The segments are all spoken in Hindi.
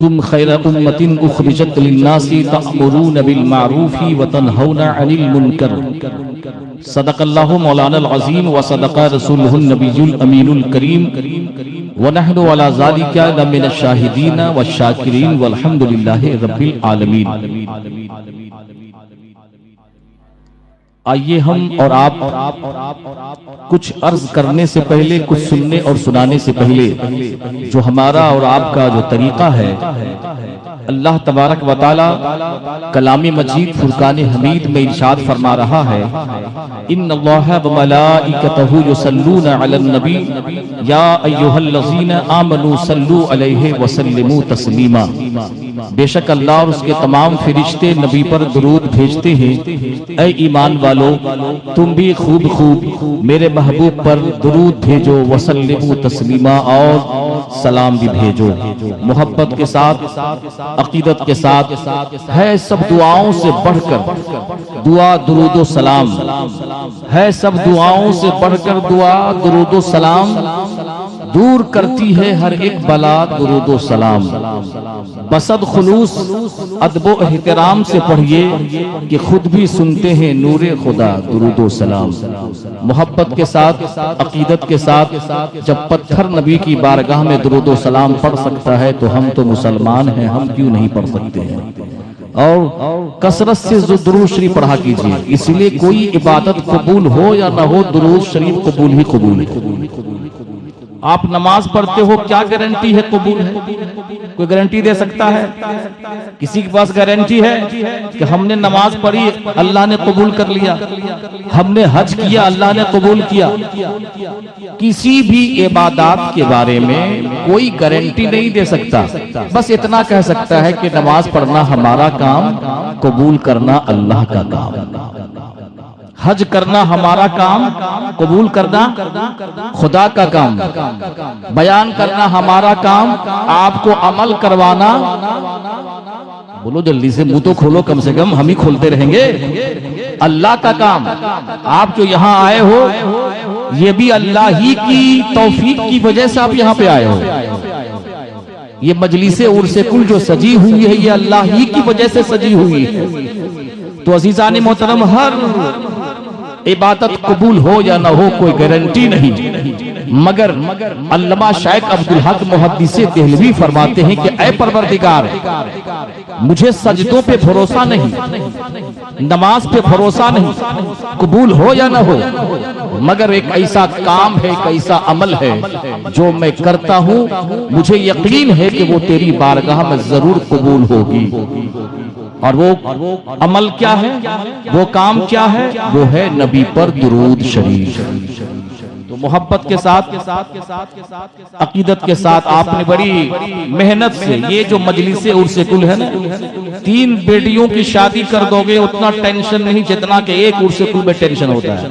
तुम खैर उम्मतिन उखरिजत लिन्नासी तअमुरून बिल मारूफी व तनहौना अनिल मुनकर। सदक़ल्लाहु मौलाना अज़ीम व सदक़ा रसूलुहुन नबियुल अमीनुल करीम व नहनु अला ज़ालिका लमिनश शाहिदीन व शाकिरीन वल्हम्दुलिल्लाहि रब्बिल आलमीन। आइए हम और आप कुछ अर्ज करने से पहले, कुछ सुनने और सुनाने से पहले, जो हमारा और आपका जो तरीका है, अल्लाह तबारक व तआला कलामी मजीद फुरकान हमीद में इरशाद फरमा रहा है, इन्नल्लाह व मलाइकतहु युसल्लूना अलन नबी या अय्युहल्लज़ीना आमनू सल्लू अलैहि व सल्लिमू तस्लीमा। बेशक अल्लाह और उसके तमाम फरिश्ते नबी पर दुरूद भेजते हैं। ऐ ईमान वालो, तुम भी खूब खूब मेरे महबूब पर दुरूद भेजो, वसल्लिमू तस्लीमा, और सलाम भी भेजो। मोहब्बत के साथ, अकीदत के साथ है सब दुआओं से बढ़कर दुआ दुरूदो सलाम, है सब दुआओं से बढ़कर दुआ दुरूदो सलाम, दूर करती है हर एक बला दुरूदो सलाम। बसद खुलूस अदबो एहतराम से पढ़िए कि खुद भी सुनते हैं नूरे खुदा दुरूदो सलाम। मोहब्बत के साथ, अकीदत के साथ जब पत्थर नबी की बारगाह में दुरूदो सलाम पढ़ सकता है तो हम तो मुसलमान हैं, हम क्यों नहीं पढ़ सकते हैं। और कसरत से दुरूद शरीफ पढ़ा कीजिए, इसलिए कोई इबादत कबूल हो या ना हो, दुरूद शरीफ कबूल ही कबूल है। आप नमाज पढ़ते हो, क्या गारंटी है कबूल है? कोई गारंटी दे सकता है? किसी के पास गारंटी है कि हमने नमाज पढ़ी अल्लाह ने कबूल कर लिया, हमने हज किया अल्लाह ने कबूल किया? किसी भी इबादत के बारे में कोई गारंटी नहीं दे सकता। बस इतना कह सकता है कि नमाज पढ़ना हमारा काम, कबूल करना अल्लाह का काम। हज करना हमारा काम, कबूल करना खुदा का काम। बयान करना हमारा काम, आपको अमल करवाना, बोलो जल्दी से, मुंह तो खोलो, कम से कम हम ही खोलते रहेंगे, अल्लाह का काम। आप जो यहाँ आए हो, ये भी अल्लाह ही की तौफीक की वजह से आप यहाँ पे आए हो। ये मजलिसे उर्से कुल जो सजी हुई है, ये अल्लाह ही की वजह से सजी हुई है। तो अजीजान मोहतरम, हर इबादत कबूल हो या ना हो कोई गारंटी नहीं, मगर अल्लामा शाइख अब्दुल हक मुहद्दिसे देहलवी फरमाते हैं कि ऐ परवरदिगार, मुझे सजदों पे भरोसा नहीं, नमाज पे भरोसा नहीं, कबूल हो या ना हो, मगर एक ऐसा काम है, एक ऐसा अमल है जो मैं करता हूँ, मुझे यकीन है कि वो तेरी बारगाह में जरूर कबूल होगी। और वो अमल क्या है, वो काम क्या है? वो है नबी पर दुरूद शरीफ। तो मोहब्बत के साथ, अकीदत के साथ आपने बड़ी मेहनत से, ये जो मजलिसे उर्से कुल है ना, 3 बेटियों की शादी कर दोगे उतना टेंशन नहीं जितना कि एक उर्से कुल में टेंशन होता है।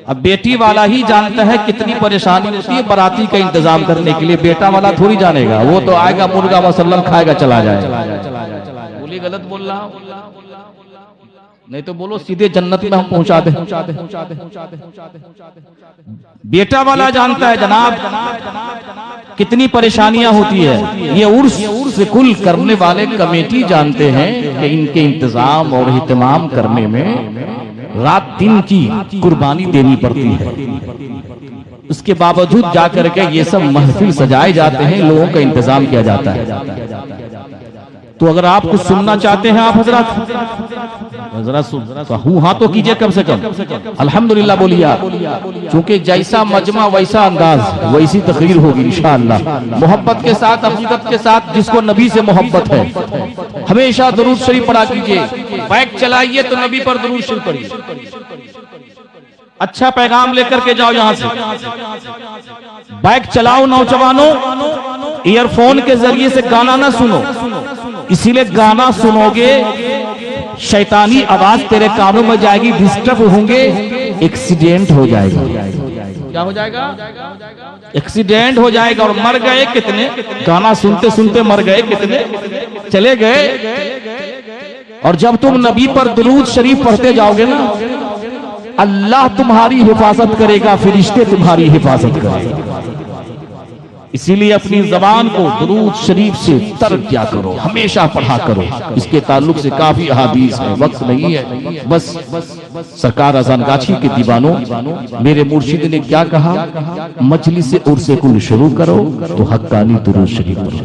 अब बेटी वाला ही जानता है कितनी परेशानी होती है बाराती का इंतजाम करने के लिए, बेटा वाला थोड़ी जानेगा। वो तो आएगा मुर्गा मसल्लम खाएगा चला जाएगा। बोली गलत बोल रहा हूं? नहीं तो बोलो सीधे जन्नत में हम पहुंचा दे। बेटा वाला जानता है जनाब कितनी परेशानियां होती है। ये उर्स कुल करने वाले कमेटी जानते हैं कि इनके इंतजाम और इहतमाम करने में रात दिन की कुर्बानी देनी पड़ती है। उसके बावजूद जाकर के ये सब महफिल सजाए जाते हैं, लोगों का इंतजाम किया जाता है। तो अगर आप कुछ सुनना चाहते हैं, आप हजरत हूँ हाँ तो कीजिए कम से कम, अल्हम्दुलिल्लाह बोलिए आप, क्योंकि जैसा मजमा वैसा अंदाज वैसी तकरीर होगी इंशाअल्लाह। मोहब्बत के साथ, अकीदत के साथ, जिसको नबी से मोहब्बत है हमेशा दुरूद शरीफ पढ़ा कीजिए। बाइक चलाइए तो नबी पर दुरूद शरीफ पढ़िए। अच्छा पैगाम लेकर के जाओ यहाँ से। बाइक चलाओ नौजवानों, ईयरफोन के जरिए से गाना ना सुनो, इसीलिए गाना सुनोगे शैतानी आवाज तेरे कानों में जाएगी, डिस्टर्ब होंगे, एक्सीडेंट हो जाएगा। क्या हो जाएगा? एक्सीडेंट हो जाएगा। और मर गए कितने, गाना सुनते सुनते मर गए कितने, चले गए। और जब तुम नबी पर दुरूद शरीफ पढ़ते जाओगे ना, अल्लाह तुम्हारी हिफाजत करेगा, फरिश्ते तुम्हारी हिफाजत करेगा। इसीलिए अपनी जबान को दुरूद शरीफ से तर क्या करो, हमेशा पढ़ा करो। इसके ताल्लुक से काफी अहादीस है, वक्त नहीं है। बस सरकार अजानगाछी के दीवानों, मेरे मुर्शिद ने क्या कहा, मजलिस से उर्से कुल शुरू करो तो हक्कानी दुरूद शरीफ पढ़ो,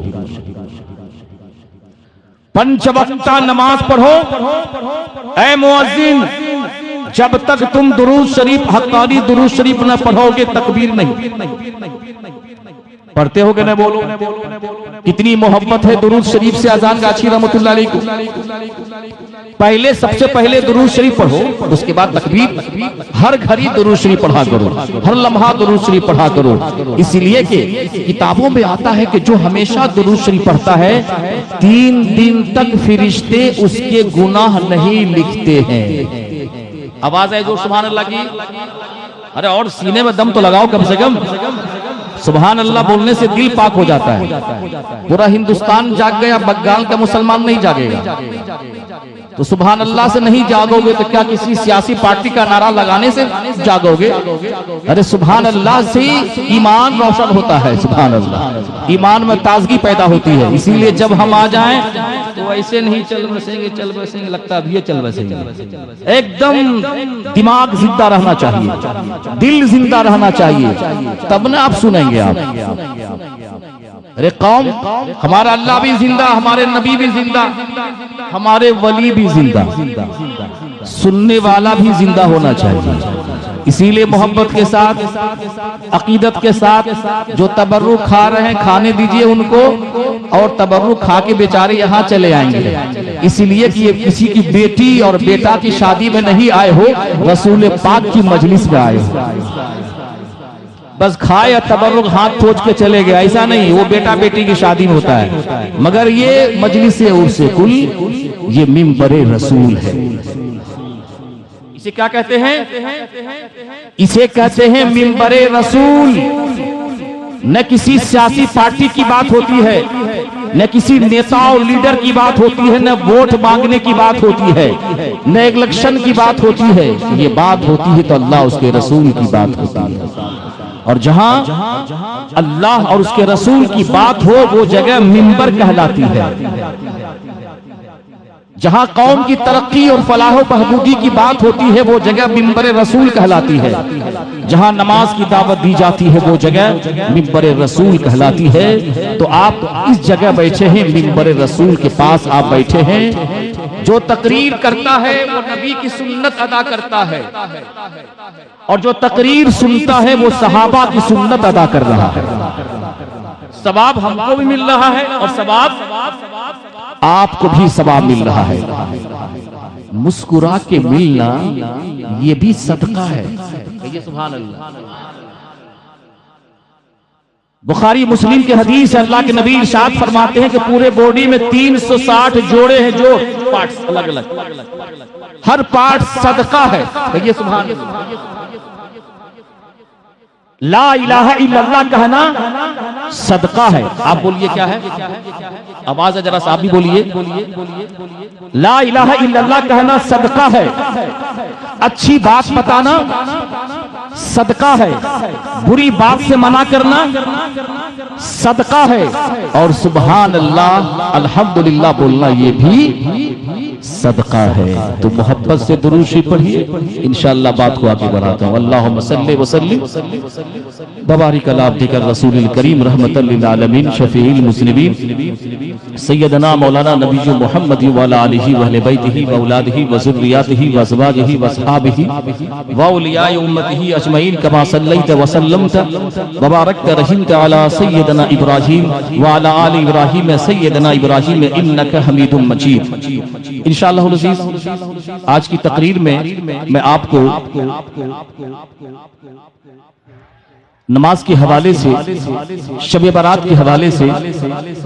पंच वक्ता नमाज पढ़ो। ऐ मुअज्जिन, जब तक तुम दुरूद शरीफ हक्कानी दुरूद शरीफ न पढ़ोगे तकबीर नहीं। पढ़ते हो कि न बोलो? कितनी मोहब्बत है दुरूद शरीफ से अजानगाछी रहमतुल्लाह अलैह को। पहले सबसे पहले दुरूद शरीफ पढ़ो, उसके बाद तकबीर। हर घड़ी दुरूद शरीफ पढ़ा करो, हर लम्हा दुरूद शरीफ पढ़ा करो। इसलिए कि किताबों में आता है कि जो हमेशा दुरूद शरीफ पढ़ता है 3 दिन तक फिरिश्ते उसके गुनाह नहीं लिखते हैं। आवाज है जो सुभान अल्लाह की? अरे और सीने में दम तो लगाओ कम से कम। सुभान अल्लाह बोलने से दिल पाक हो जाता है। पूरा हिंदुस्तान जाग गया, बंगाल का मुसलमान नहीं जागेगा। तो सुभान अल्लाह से नहीं जागोगे तो क्या किसी सियासी पार्टी का नारा लगाने से जागोगे? अरे सुभान अल्लाह से ईमान रोशन होता है। सुभान अल्लाह, ईमान में ताजगी पैदा होती है। इसीलिए जब हम आ जाएं तो ऐसे नहीं चल बसेंगे, लगता है ये चल बसेंगे। एकदम दिमाग जिंदा रहना चाहिए, दिल जिंदा रहना चाहिए, तब ना आप सुनेंगे आप। अरे कौम, हमारा अल्लाह भी जिंदा, हमारे नबी भी जिंदा, हमारे वली भी जिंदा, सुनने वाला भी जिंदा होना चाहिए। इसीलिए मोहब्बत के साथ, अकीदत के साथ जो तबर्रुक खा रहे हैं खाने दीजिए उनको, और तबर्रुक खा के बेचारे यहाँ चले आएंगे। इसलिए कि ये किसी की बेटी और बेटा की शादी में नहीं आए हो, रसूल पाक की मजलिस में आए हो। बस खाए या तबर्रुक हाथ ठोच के चले गए, ऐसा नहीं। वो बेटा बेटी की शादी में होता है, मगर ये मजलिस उर्से कुल, ये मिंबरे रसूल है। इसे क्या कहते हैं? इसे कहते हैं मिंबरे रसूल। न किसी सियासी पार्टी की बात होती है, न किसी नेता और लीडर की बात होती है, न वोट मांगने की बात होती है, न इलेक्शन की बात होती है। ये बात होती है तो अल्लाह उसके रसूल की बात होती है। और जहां अल्लाह और उसके रसूल की बात हो वो जगह मिंबर कहलाती है। जहां कौम की तरक्की और फलाह बहबूदी की बात होती है वो जगह मिंबर रसूल कहलाती है। जहां नमाज की दावत दी जाती है वो जगह मिंबर रसूल कहलाती है। तो आप इस जगह बैठे हैं, मिंबर रसूल के पास आप बैठे हैं। जो तकरीर करता है वो नबी की सुन्नत अदा करता है, और जो तकरीर सुनता है वो सहाबा की सुन्नत अदा कर रहा है। सवाब हमको भी मिल रहा है और सवाब आपको भी सवाब मिल रहा है। मुस्कुरा के मिलना ये भी सदका है। कहिए सुभान अल्लाह। बुखारी मुस्लिम के हदीस है, अल्लाह के नबी इरशाद फरमाते हैं कि पूरे बॉडी में 360 जोड़े हैं, जो पार्ट्स अलग अलग, हर पार्ट सदका है। कहिए सुभान अल्लाह। ला इलाहा इल्लल्लाह कहना सदका है। आप बोलिए क्या है? आवाज है जरा सा, आप भी बोलिए। ला इलाहा इल्लल्लाह कहना सदका है। अच्छी बात बताना सदका है। बुरी बात से मना करना सदका है। और सुभान अल्लाह अल्हम्दुलिल्लाह बोलना ये भी सदका है। तो मोहब्बत से दुरूद शरीफ पढ़िए, इंशाअल्लाह बात को आगे बढ़ाता हूँ। अल्लाहुम्मा सल्ली व सल्लिम बबारिक अला अब्दिका रसूलिल करीम रहमतल लिल आलमीन शफीउल मुज़निबीन सय्यदना मौलाना नबी मुहम्मद व अला आलिहि व अहले बैतिहि व औलादिहि व ज़ुर्रिय्यतिहि व अज़वाजिहि व अस्हाबिहि व औलियाए उम्मतिहि अजमईन कमा सल्लैत व सल्लमत व बारकत रहीमत अला सय्यदना इब्राहीम व अला आलि इब्राहीम सय्यदना इब्राहीम इन्नका हमीदुम मजीद। इंशाअल्लाह अज़ीज़, आज की तकरीर में मैं आपको नमाज के हवाले से, शब बारात के हवाले से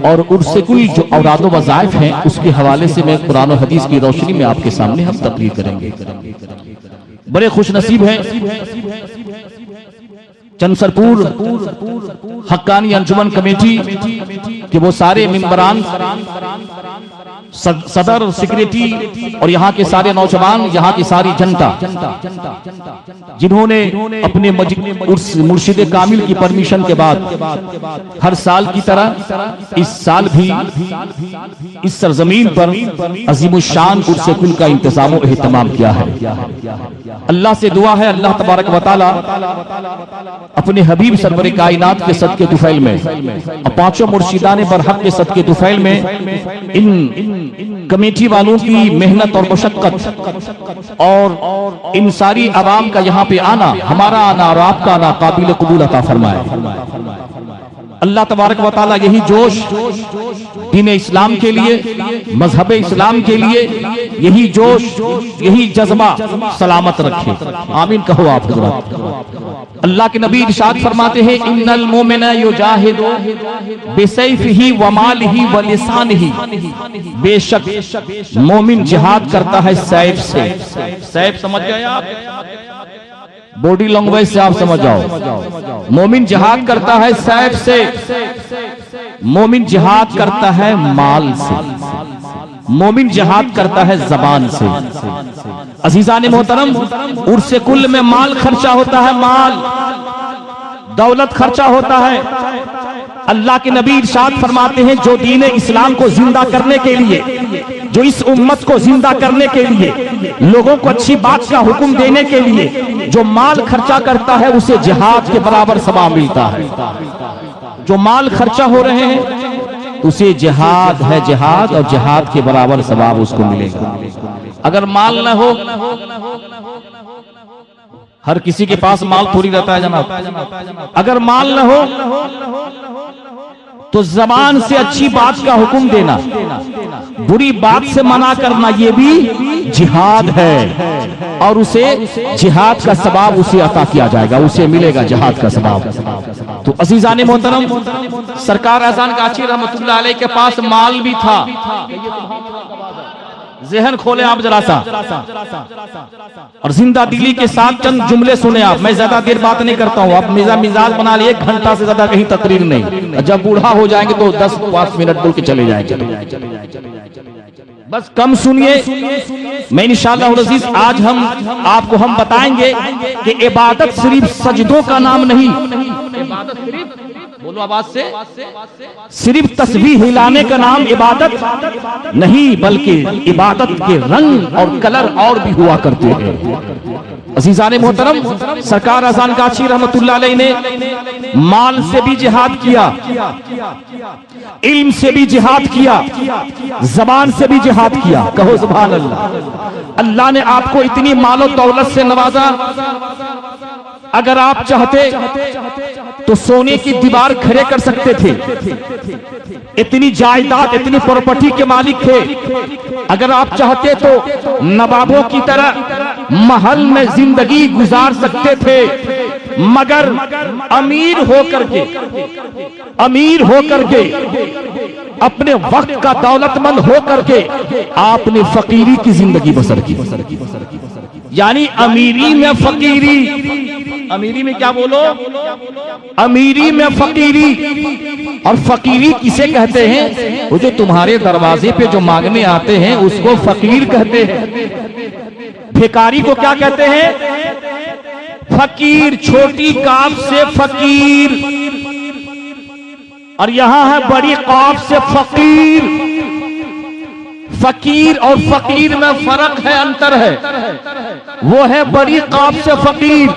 और उर्से कुल जो औराद वज़ाइफ हैं उसके हवाले से मैं कुरान और हदीस की रोशनी में आपके सामने हम तकरीर करेंगे। बड़े खुशनसीब हैं चंसरपुर हक्कानी अंजुमन कमेटी के वो सारे मिंबरान सदर और सेक्रेटरी और यहाँ के सारे नौजवान, यहाँ की सारी जनता, जिन्होंने अपने मुर्शिद कामिल की परमिशन के बाद हर साल की तरह इस साल भी इस सरजमीन पर अजीमुशान उर्स कुल का इंतजाम और एहतमाम किया है। अल्लाह से दुआ है अल्लाह तबारक व तआला अपने हबीब सरवर कायनात के सदके तुफैल में और पांचों मुर्शिदान बरहक के सदके तुफैल में इन कमेटी वालों की मेहनत और मशक्कत और इन सारी आवाम का यहाँ पे आना, हमारा आना और आपका आना काबिल कबूल अता फरमाए। अल्लाह तबारक व तआला यही जोश दीन इस्लाम के लिए, मजहब इस्लाम के लिए, यही जोश, यही जज्बा सलामत रखे। आमीन कहो आप हज़रात। अल्लाह के नबी इरशाद फरमाते हैं, इन्नल मोमिना युजाहिदु बिसैफिही व मालिही व लिसानिही, बेशक मोमिन जिहाद करता है सैफ से। सैफ समझ गए आप? बॉडी लैंग्वेज से आप समझ जाओ। मोमिन जिहाद करता है सैफ से, मोमिन जिहाद करता है माल से, मोमिन जिहाद करता है जबान से। अजीजान मोहतरम, उर्से कुल में माल खर्चा होता है, माल दौलत खर्चा होता है। अल्लाह के नबी इरशाद फरमाते हैं, जो दीन इस्लाम को जिंदा करने के लिए, जो इस उम्मत को जिंदा करने के लिए, लोगों को अच्छी बात का हुक्म देने के लिए जो माल खर्चा करता है उसे जिहाद के बराबर सवाब मिलता है। जो माल खर्चा हो रहे हैं उसे जिहाद है, जिहाद और जिहाद के बराबर सवाब उसको मिलेगा। अगर माल न हो, हर किसी के पास माल थोड़ी रहता है जनाब, अगर माल न हो तो जबान से अच्छी बात का हुक्म देना, बुरी बात से मना करना, ये भी जिहाद है और उसे जिहाद का सवाब उसे अता किया जाएगा, उसे मिलेगा जिहाद का सवाब। तो अजीजान मोहतरम, सरकार अहसान काची रहमतुल्लाह अलैह के पास माल भी था। ज़हन खोले आप जरा सा और जिंदा दिली के साथ चंद जुमले सुने आप। मैं ज्यादा देर बात नहीं करता हूँ, आप मिजाज बना लिए, 1 घंटा से ज्यादा कहीं तकरीर नहीं। जब बूढ़ा हो जाएंगे तो 10-5 मिनट बोल के चले जाएंगे, बस कम सुनिए। मैं इंशाअल्लाह अज़ीज आज आपको हम बताएंगे कि इबादत सिर्फ सजदों का नाम नहीं, इबादत सिर्फ, बोलो आवाज से, सिर्फ तस्बीह हिलाने का नाम इबादत नहीं, बल्कि इबादत के रंग और कलर और भी हुआ करते हैं। अज़ीज़ाने मोहतरम, सरकार अज़ान काशी रहमतुल्लाह अलैह ने माल से भी जिहाद किया, इल्म से भी जिहाद किया, जबान से भी जिहाद किया। कहो सुभान अल्लाह। अल्लाह ने आपको इतनी मालो दौलत से नवाजा, अगर आप चाहते तो सोने की दीवार खड़े कर सकते थे। इतनी जायदाद, इतनी प्रॉपर्टी के मालिक थे। अगर आप चाहते तो नवाबों की तरह महल में जिंदगी गुजार सकते थे, मगर अमीर होकर के अपने वक्त का दौलतमंद होकर के आपने फकीरी की जिंदगी बसर की। यानी अमीरी में फकीरी, अमीरी में क्या बोलो, अमीरी में फकीरी। और फकीरी किसे कहते हैं? वो जो तुम्हारे दरवाजे पे जो मांगने आते हैं उसको फकीर कहते हैं। भिखारी को क्या कहते हैं? फकीर, छोटी काफ से फकीर, और यहां है बड़ी काफ से फकीर। फकीर और फकीर में फर्क है, अंतर है। वो है बड़ी काफ से फकीर,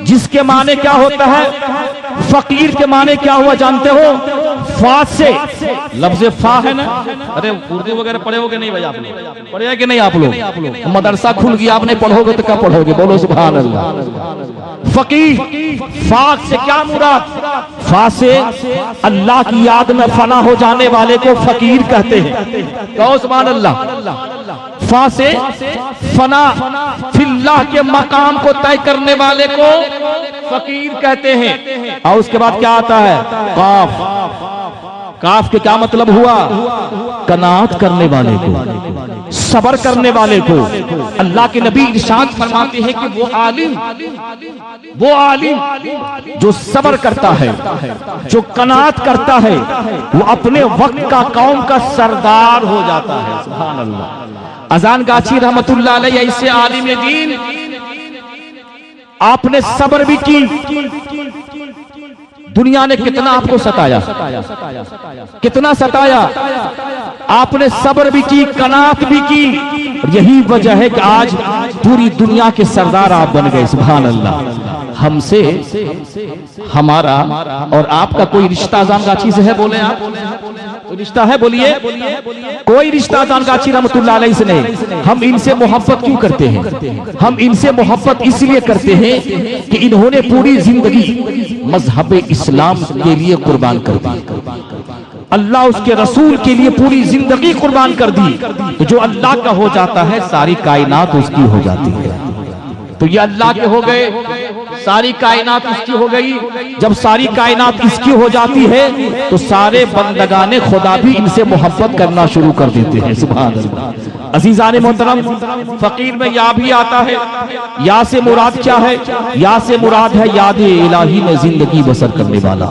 जिसके माने क्या होता है? फकीर के माने क्या हुआ जानते हो? फा से, लफ्ज़ फा है ना। अरे उर्दू वगैरह पढ़े होगे नहीं भाई? आपने पढ़े है कि नहीं? आप लोग मदरसा खुल गया, आप नहीं पढ़ोगे तो क्या पढ़ोगे? बोलो सुभान अल्लाह। फकीर, फा से क्या मुराद? फा से अल्लाह की याद में फना हो जाने वाले को फकीर कहते हैं। कहो सुभान अल्लाह। फा से फना फिल्लाह के मकाम को तय करने वाले को फकीर कहते हैं। और उसके बाद क्या आता है? काफ। काफ के क्या मतलब हुआ? कनात करने वाले को। सबर करने वाले को अल्लाह के नबी इरशाद फरमाते हैं कि वो आलिम जो सबर करता है, जो कनात करता है, वो अपने वक्त का कौम का सरदार हो जाता है। सुभान अल्लाह। अजान गाची रहमतुल्लाह अलैह ऐसे आलिम दीन, आपने सबर भी की। दुनिया ने कितना आपको सताया, कितना सताया, आपने सब्र भी की, कनात भी की। यही वजह है कि आज पूरी दुनिया के सरदार आप बन गए। सुभान अल्लाह। हमसे हमारा और आपका कोई रिश्ता अजान गाची से है? बोले आप, कोई रिश्ता है? बोलिए। कोई रिश्ता अजान गाची रहमतुल्लाह अलैह से नहीं। हम इनसे मोहब्बत क्यों करते हैं? हम इनसे मोहब्बत इसलिए करते हैं कि इन्होंने पूरी जिंदगी मजहब इस्लाम के लिए कुर्बान कर दी। अल्लाह उसके रसूल के लिए पूरी जिंदगी कुर्बान कर दी। तो जो अल्लाह का हो जाता है, सारी कायनात उसकी हो जाती है। तो ये अल्लाह के हो गए, सारी कायनात उसकी हो गई। जब सारी कायनात इसकी हो जाती है तो सारे बंदगाने खुदा भी इनसे मोहब्बत करना शुरू कर देते हैं। सुभान अल्लाह। अजीजान मोहतरम, फकीर में या भी आता है। या से मुराद क्या है? या से मुराद है याद इलाही में जिंदगी बसर करने वाला।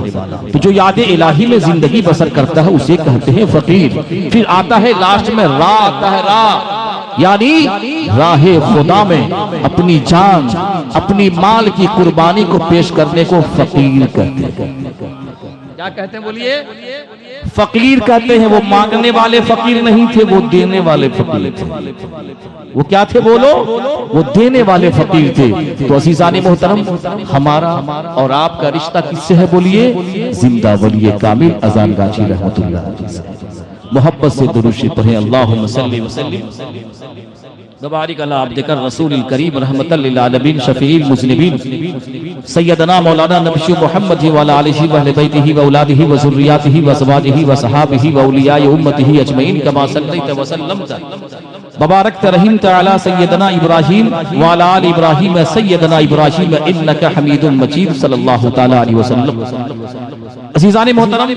तो जो याद इलाही में जिंदगी बसर करता है उसे कहते हैं फकीर। फिर आता है लास्ट में रा आता है, रा यानी राहे खुदा में अपनी जान, अपनी माल की कुर्बानी को पेश करने को फकीर कहते हैं। क्या कहते हैं? बोलिए। फकीर कहते हैं। वो मांगने वाले फकीर नहीं थे, वो देने वाले फकीर थे। वो क्या थे? बोलो। वो देने वाले फकीर थे। तो अज़ीज़ान मोहतरम, हमारा और आपका रिश्ता किससे है? बोलिए। जिंदा वली कामिल अज़ान गाची रहमतुल्लाह अलैह। मोहब्बत से दुरूद शरीफ पढ़ें। अल्लाहुम्मा सल्ली व सल्लिम बारिक अला अब्दिका रसूलिल करीम रहमतल लिल आलमीन शफीइल मुज़निबीन सय्यदना मौलाना नबी मुहम्मद व अला आलिहि व अहले बैतिहि व औलादिहि व ज़ुर्रिय्यातिहि व अज़वाजिहि व सहाबिहि व औलियाए उम्मतिहि अजमईन कमा सल्लैत व सल्लमत बबारकत रहीमत अला सय्यदना इब्राहीम व अला आलि इब्राहीम सय्यदना इब्राहीम इन्नका हमीदुम मजीद सल्लल्लाहु तआला अलैहि वसल्लम। अज़ीज़ान मोहतरम,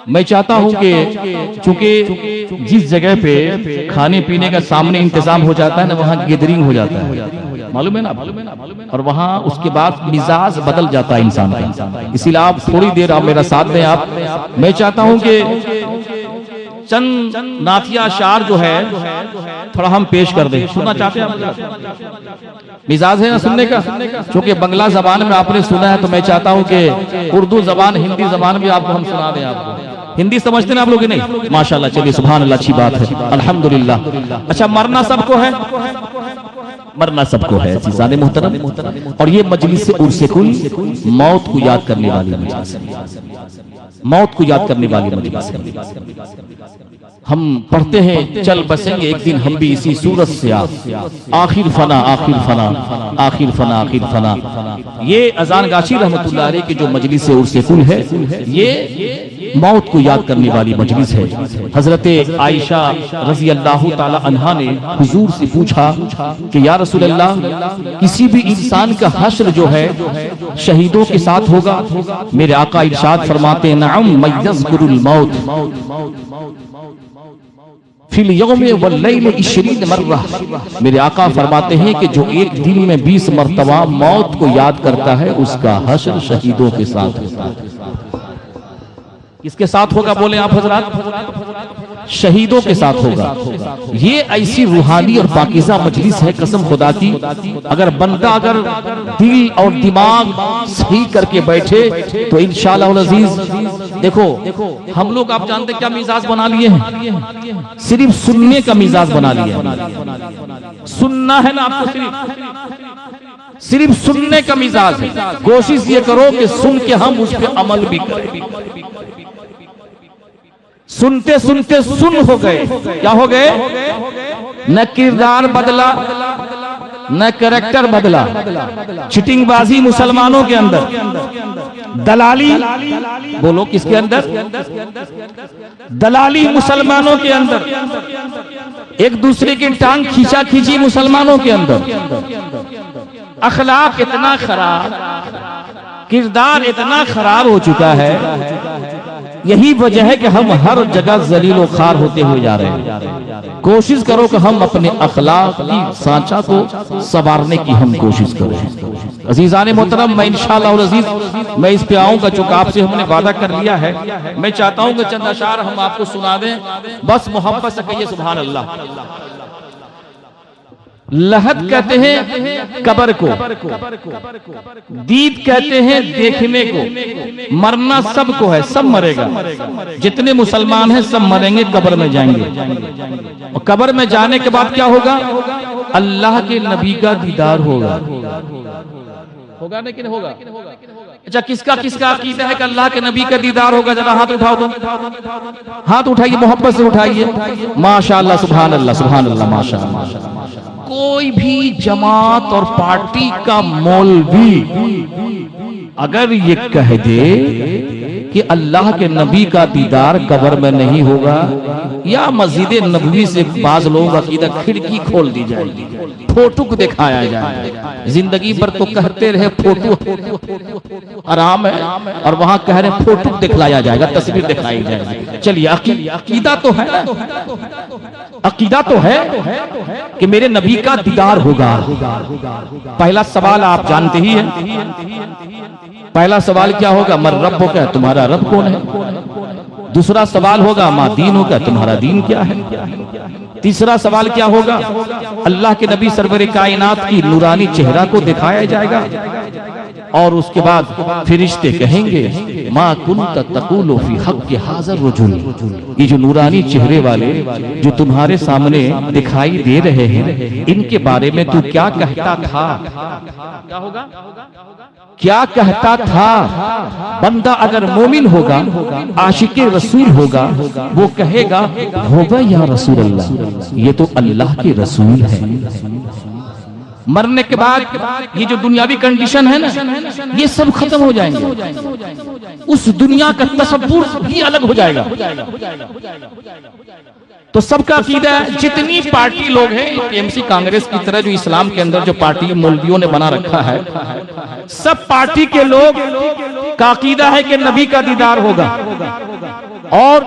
मैं चाहता हूं कि चूंकि जिस जगह पे खाने पीने का सामने इंतजाम हो जाता है ना, वहां गैदरिंग हो जाता है, मालूम है ना? और वहां उसके बाद मिजाज बदल जाता है इंसान का। इसीलिए आप थोड़ी देर आप मेरा साथ दें। आप, मैं चाहता हूं कि चंद नाथिया शार जो है थोड़ा हम पेश कर दें। सुनना चाहते हैं आप? मिजाज है ना सुनने का? क्योंकि बंगला जबान में आपने सुना है, तो मैं चाहता हूं कि उर्दू जबान, हिंदी जबान भी आपको हम सुना दें। आपको हिंदी समझते हैं आप लोग? नहीं, माशाल्लाह। चलिए, सुभान अल्लाह, अच्छी बात है, अल्हम्दुलिल्लाह। अच्छा, मरना सबको है, मरना सबको है अज़ीज़ान मोहतरम। और ये मजलिस उर्से कुल मौत को याद करने वाली मजलिस, मौत को याद करने वाली मजलिस। हम पढ़ते हैं चल बसेंगे एक दिन हम भी इसी सूरत से आखिर फना, आखिर फना, आखिर फना, आखिर फना। ये अज़ान गाची रहमतुल्लाह अलैह की जो मजलिस उर्से कुल है, ये मौत को याद करने वाली मजलिस है। हजरत आयशा रज़ी अल्लाह ताला अन्हा ने हुजूर से पूछा कि या रसूल अल्लाह, किसी भी इंसान का हश्र जो है शहीदों के साथ होगा? मेरे आका इरशाद फरमाते हैं, नअम मयज़कुरुल मौत फिल यौमे वल लैल 20 मर्रा। मेरे आका फरमाते हैं कि जो एक दिन में 20 मर्तबा मौत को याद करता है, उसका हश्र शहीदों के साथ होता है। किसके साथ होगा? बोले आप हजरात। शहीदों के साथ होगा। ये ऐसी रूहानी और पाकीज़ा मजलिस है, कसम खुदा की। अगर बंदा अगर दिल और दिमाग सही करके बैठे तो इंशाअल्लाह अज़ीज़, देखो हम लोग, आप जानते क्या मिजाज बना लिए हैं? सिर्फ सुनने का मिजाज बना लिया है। सुनना है ना आपको, सिर्फ सुनने का मिजाज है। कोशिश ये करो कि सुन के हम उस पर अमल भी करें। सुनते सुनते सुन हो गए, क्या हो गए? न किरदार बदला, न कैरेक्टर बदला। चिटिंगबाजी मुसलमानों के अंदर, दलाली, बोलो किसके अंदर? दलाली मुसलमानों के अंदर, एक दूसरे की टांग खींचा खींची मुसलमानों के अंदर। अखलाक इतना खराब, किरदार इतना खराब हो चुका है, यही वजह है कि हम हर जगह जलील व खार होते हुए जा रहे हैं। कोशिश करो कि हम अपने अखलाक की सांचा को संवारने की हम कोशिश करें। अजीजान मोहतरम, मैं इंशाअल्लाह अजीज मैं इस पे आऊंगा, चूंकि आपसे हमने वादा कर लिया है। मैं चाहता हूं कि चंद अशार हम आपको सुना दें, बस मोहब्बत से कहिए सुभान अल्लाह। लहद कहते हैं कब्र को, दीद कहते हैं देखने को। मरना सबको है, सब मरेगा। जितने मुसलमान हैं सब मरेंगे, कब्र में जाएंगे। और कब्र में जाने के बाद क्या होगा? अल्लाह के नबी का दीदार होगा। होगा नहीं कि नहीं होगा? अच्छा, किसका किसका अकीदा है कि अल्लाह के नबी का दीदार होगा? जरा हाथ उठाओ तो, हाथ उठाइए, मोहब्बत से उठाइए। माशाअल्लाह, सुभान अल्लाह, सुभान अल्लाह, माशाअल्लाह। कोई भी जमात और पार्टी का मौलवी अगर ये कह दे कि अल्लाह के नबी का दीदार कब्र में नहीं होगा, या मस्जिद नबवी से बाज लोगों का अकीदा खिड़की खोल दी जाएगी, फोटो को दिखाया जाएगा। जिंदगी भर तो कहते रहे फोटो आराम है, और वहां कह रहे फोटो दिखलाया जाएगा, तस्वीर दिखाई जाएगी। चलिए, अकीदा तो है ना, अकीदा तो है कि मेरे नबी का दीदार होगा। पहला सवाल आप जानते ही हैं। पहला सवाल क्या होगा? मर रब्बो का, तुम्हारा रब कौन है? दूसरा सवाल होगा मा दीन होगा, तुम्हारा दीन क्या है? तीसरा सवाल क्या होगा? अल्लाह के नबी सरवर कायनात की नूरानी चेहरा को दिखाया जाएगा, और उसके बाद फिरिश्ते कहेंगे मा कुन्त तक़ूलु फी हक़्क़ि हाज़र रजुल। ये जो नूरानी चेहरे वाले जो तुम्हारे सामने दिखाई दे रहे हैं, इनके बारे में तू क्या कहता था? क्या होगा? क्या कहता था? बंदा अगर मोमिन होगा, आशिके रसूल होगा, वो कहेगा होगा या रसूल अल्लाह, ये तो अल्लाह के रसूल है। मरने के बाद ये जो दुनियावी कंडीशन है ना, ये सब खत्म हो जाएंगे। उस दुनिया का तसव्वुर ही अलग हो जाएगा। तो सबका अकीदा है, जितनी पार्टी लोग हैं टीएमसी कांग्रेस की तरह जो इस्लाम के अंदर जो पार्टी मौलवियों ने बना रखा है, सब पार्टी के लोग का अकीदा है कि नबी का दीदार होगा। और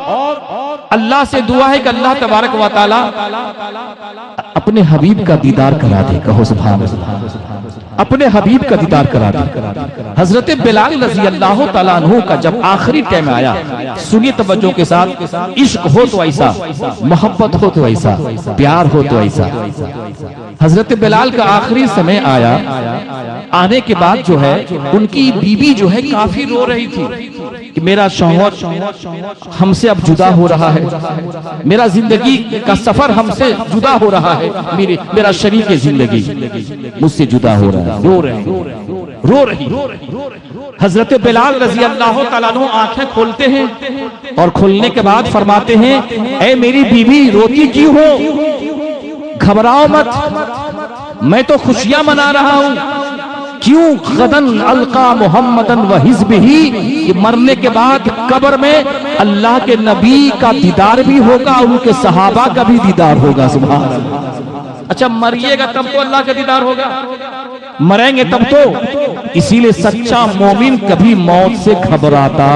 अल्लाह से दुआ है कि अल्लाह तबारक व तआला अपने हबीब का दीदार करा दे। कहो सुभान अल्लाह। अपने हबीब का दीदार करा दे। हजरत बिलाल रजी अल्लाह तआला अन्हु का जब आखिरी टाइम आया, सुनिए तवज्जो के साथ, इश्क हो तो ऐसा, मोहब्बत हो तो ऐसा, प्यार हो तो ऐसा। हजरत बिलाल का आखिरी समय आया, आने के बाद जो है उनकी बीवी जो है काफी रो रही थी कि मेरा शौहर हमसे अब जुदा हो रहा है, मेरा जिंदगी का सफर हमसे जुदा हो रहा है, मेरा शरीक जिंदगी मुझसे जुदा हो रहा है। रो रही। हजरत बिलाल रजी अल्लाह तआला अन्हु आंखें खोलते हैं, और खोलने के बाद फरमाते हैं, ऐ मेरी बीवी रोती क्यों हो? घबराओ मत, मैं तो खुशियां मना रहा हूं। क्यों? गदन अलका मोहम्मदन व हिज़्बिही, कि मरने के बाद कब्र में अल्लाह के नबी का दीदार भी होगा, उनके सहाबा का भी दीदार होगा। सुभान अल्लाह। अच्छा, मरिएगा तब तो अल्लाह का दीदार होगा, मरेंगे तब तो। इसीलिए सच्चा मोमिन कभी मौत से घबराता,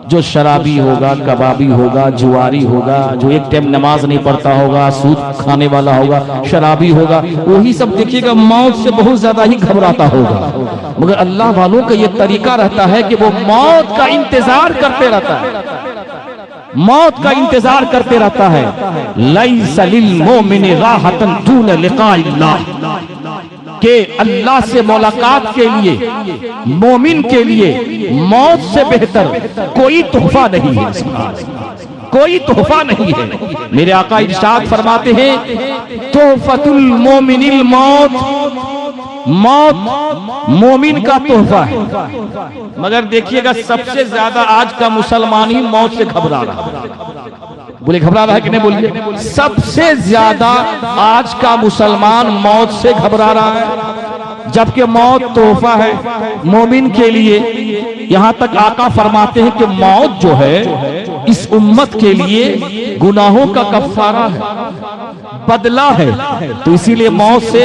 जो शराबी होगा, कबाबी होगा, जुआरी होगा, जो एक टाइम नमाज नहीं पढ़ता होगा, सूद खाने वाला होगा, शराबी होगा, वही सब देखिएगा मौत से बहुत ज्यादा ही घबराता होगा। मगर अल्लाह वालों का ये तरीका रहता है कि वो मौत का इंतजार करते रहता है, मौत का इंतजार करते रहता है। लैसा लिल मोमिन राहतन दून लिकाइल्लाह, के अल्लाह से मुलाकात के लिए मोमिन के लिए मौत से बेहतर कोई तोहफा नहीं है, कोई तोहफा नहीं है। मेरे आका इरशाद फरमाते हैं, तोहफतुल मोमिनिल मौत, मौत मोमिन का तोहफा है। मगर देखिएगा सबसे ज्यादा आज का मुसलमान ही मौत से घबरा रहा है। बोले घबरा रहा है कि नहीं? बोलिए। सबसे ज्यादा आज का मुसलमान मौत से घबरा रहा है, जबकि मौत तोहफा है मोमिन के लिए। यहां तक आका फरमाते हैं कि मौत जो है इस उम्मत के लिए गुनाहों का कफ्फारा है। बदला है। तो इसीलिए मौत से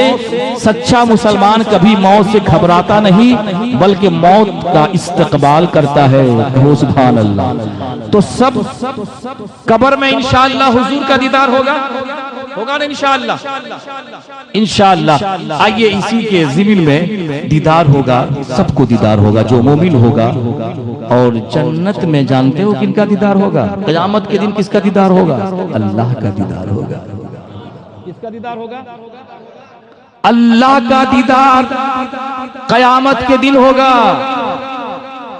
सच्चा मुसलमान कभी मौत से घबराता नहीं, बल्कि मौत का इस्तकबाल करता है। सुभान अल्लाह। तो सब कब्र में इंशाअल्लाह हुजूर का दीदार होगा ना इंशाअल्लाह। आइए इसी के ज़िम्न में दीदार होगा, सबको दीदार होगा जो मोमिन होगा। और जन्नत में जानते हो किनका दीदार होगा? क़यामत के दिन किसका दीदार होगा? अल्लाह का दीदार होगा। किसका दीदार होगा? अल्लाह का दीदार क़यामत के दिन होगा।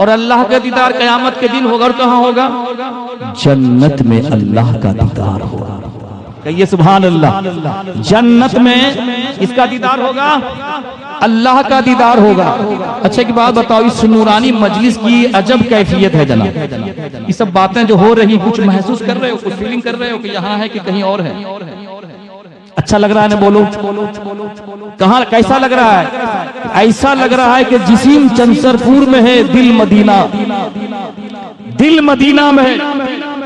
और अल्लाह का दीदार क़यामत के दिन होगा। और कहाँ होगा? जन्नत में अल्लाह का दीदार होगा। कहिए सुभान अल्लाह। जन्नत में इसका दीदार होगा, अल्लाह का दीदार होगा। अच्छा की बात बताओ, इस नूरानी मजलिस की अजब कैफियत है जनाब। ये सब बातें जो हो रही, कुछ महसूस कर रहे हो, कुछ फीलिंग कर रहे हो कि यहाँ है कि कहीं और है? अच्छा लग रहा है ना? बोलो कहाँ, कैसा लग रहा है? ऐसा लग रहा है कि जिस्म चंसरपुर में है, दिल मदीना में है।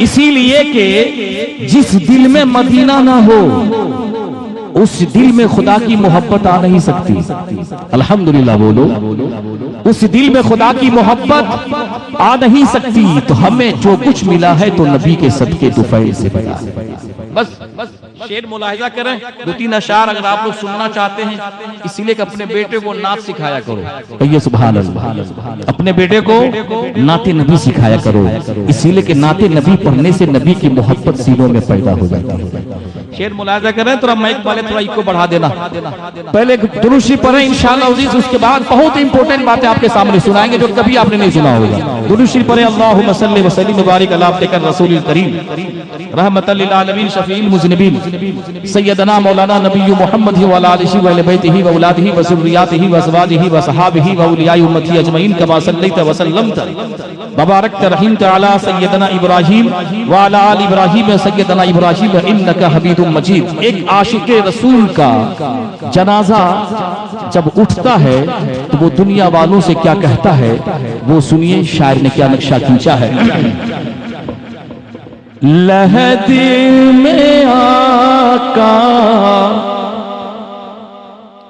इसीलिए कि जिस दिल में मदीना ना हो, उस दिल में खुदा की मोहब्बत आ नहीं सकती। अल्हम्दुलिल्लाह बोलो। उस दिल में खुदा की मोहब्बत आ नहीं सकती। तो हमें जो कुछ मिला है तो नबी के सदके तुफैल से मिला है। बस शेर मुलाहिजा करें, 2-3 अशार अगर आप लोग सुनना चाहते हैं, इसीलिए कि अपने बेटे को नात सिखाया करो। ये सुभान अल्लाह। अपने बेटे को नाते नबी सिखाया करो, इसीलिए कि नाते नबी पढ़ने से नबी की मोहब्बत सीनों में पैदा हो जाती है। शेर मुलाहिजा करें, थोड़ा माइक वाले थोड़ा इको बढ़ा देना। पहले दुरूद शरीफ पढ़ें इंशाअल्लाह अज़ीज़, उसके बाद बहुत इंपॉर्टेंट बातें आपके सामने सुनाएंगे जो कभी आपने नहीं सुना होगा। दुरूद शरीफ पढ़ें। अल्लाहुम्मा सल्लि व सल्लिम व बारिक अला अब्दिका रसूलिल करीम रहमतल लिल आलमीन शफीइल मुज़निबीन सय्यदना मौलाना नबी मोहम्मद व अला आलिहि व बैतिहि व औलादिहि व ज़ुर्रिय्यातिहि व अज़वाजिहि व सहाबिहि व औलियाए उम्मती अजमईन कमा सल्लैत व सल्लमत व बारकत रहीमत अला सय्यदना इब्राहीम व अला आलि इब्राहीम सय्यदना इब्राहीम इन्नका हमीदुम मजीद। एक आशिक़े रसूल का जनाजा जब उठता है तो वो दुनिया वालों से क्या कहता है, वो सुनिए शायर ने क्या नक्शा खींचा है। लहद में आका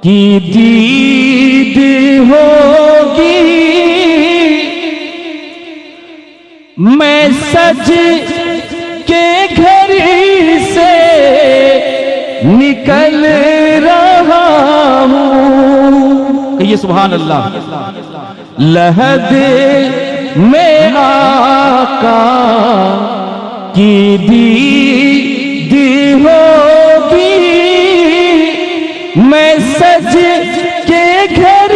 की दीद होगी, मैं सज के घर से निकल रहा हूँ। कहिए सुभान अल्लाह। लहद में आका की दीद होगी, मैं सज के घर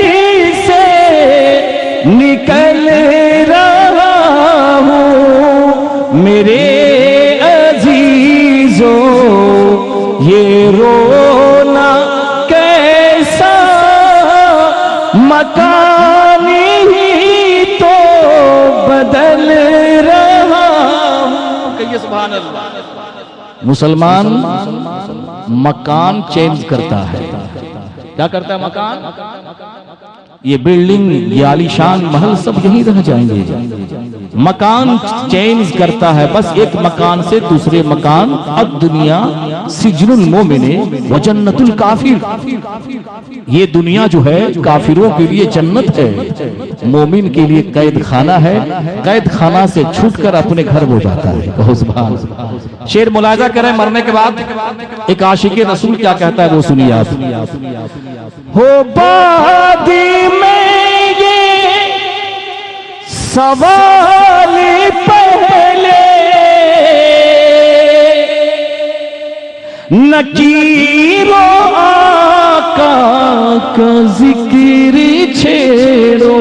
से निकल रहा हूँ। मेरे अजीजों ये रोना कैसा, मकान ही तो बदल रहा हूँ। कहिए सुभान अल्लाह। मुसलमान मकान चेंज करता है। क्या करता है? मकान, ये बिल्डिंग, ये आलीशान महल सब यहीं रह जाएंगे। मकान चेंज करता है, बस एक मकान से दूसरे मकान। अब दुनिया सिजनुल मोमिने व जन्नतुल काफिर, ये दुनिया जो है काफिरों के लिए जन्नत है, मोमिन के लिए कैद खाना है। कैद खाना से छूटकर अपने घर हो जाता है। कहो सुभान। शेर मुलाजा करें, मरने के बाद एक आशिक़े रसूल क्या कहता है वो सुनिए आप। हो बाद में ये सवाल पहले नकीरो आका का जिक्र छेड़ो।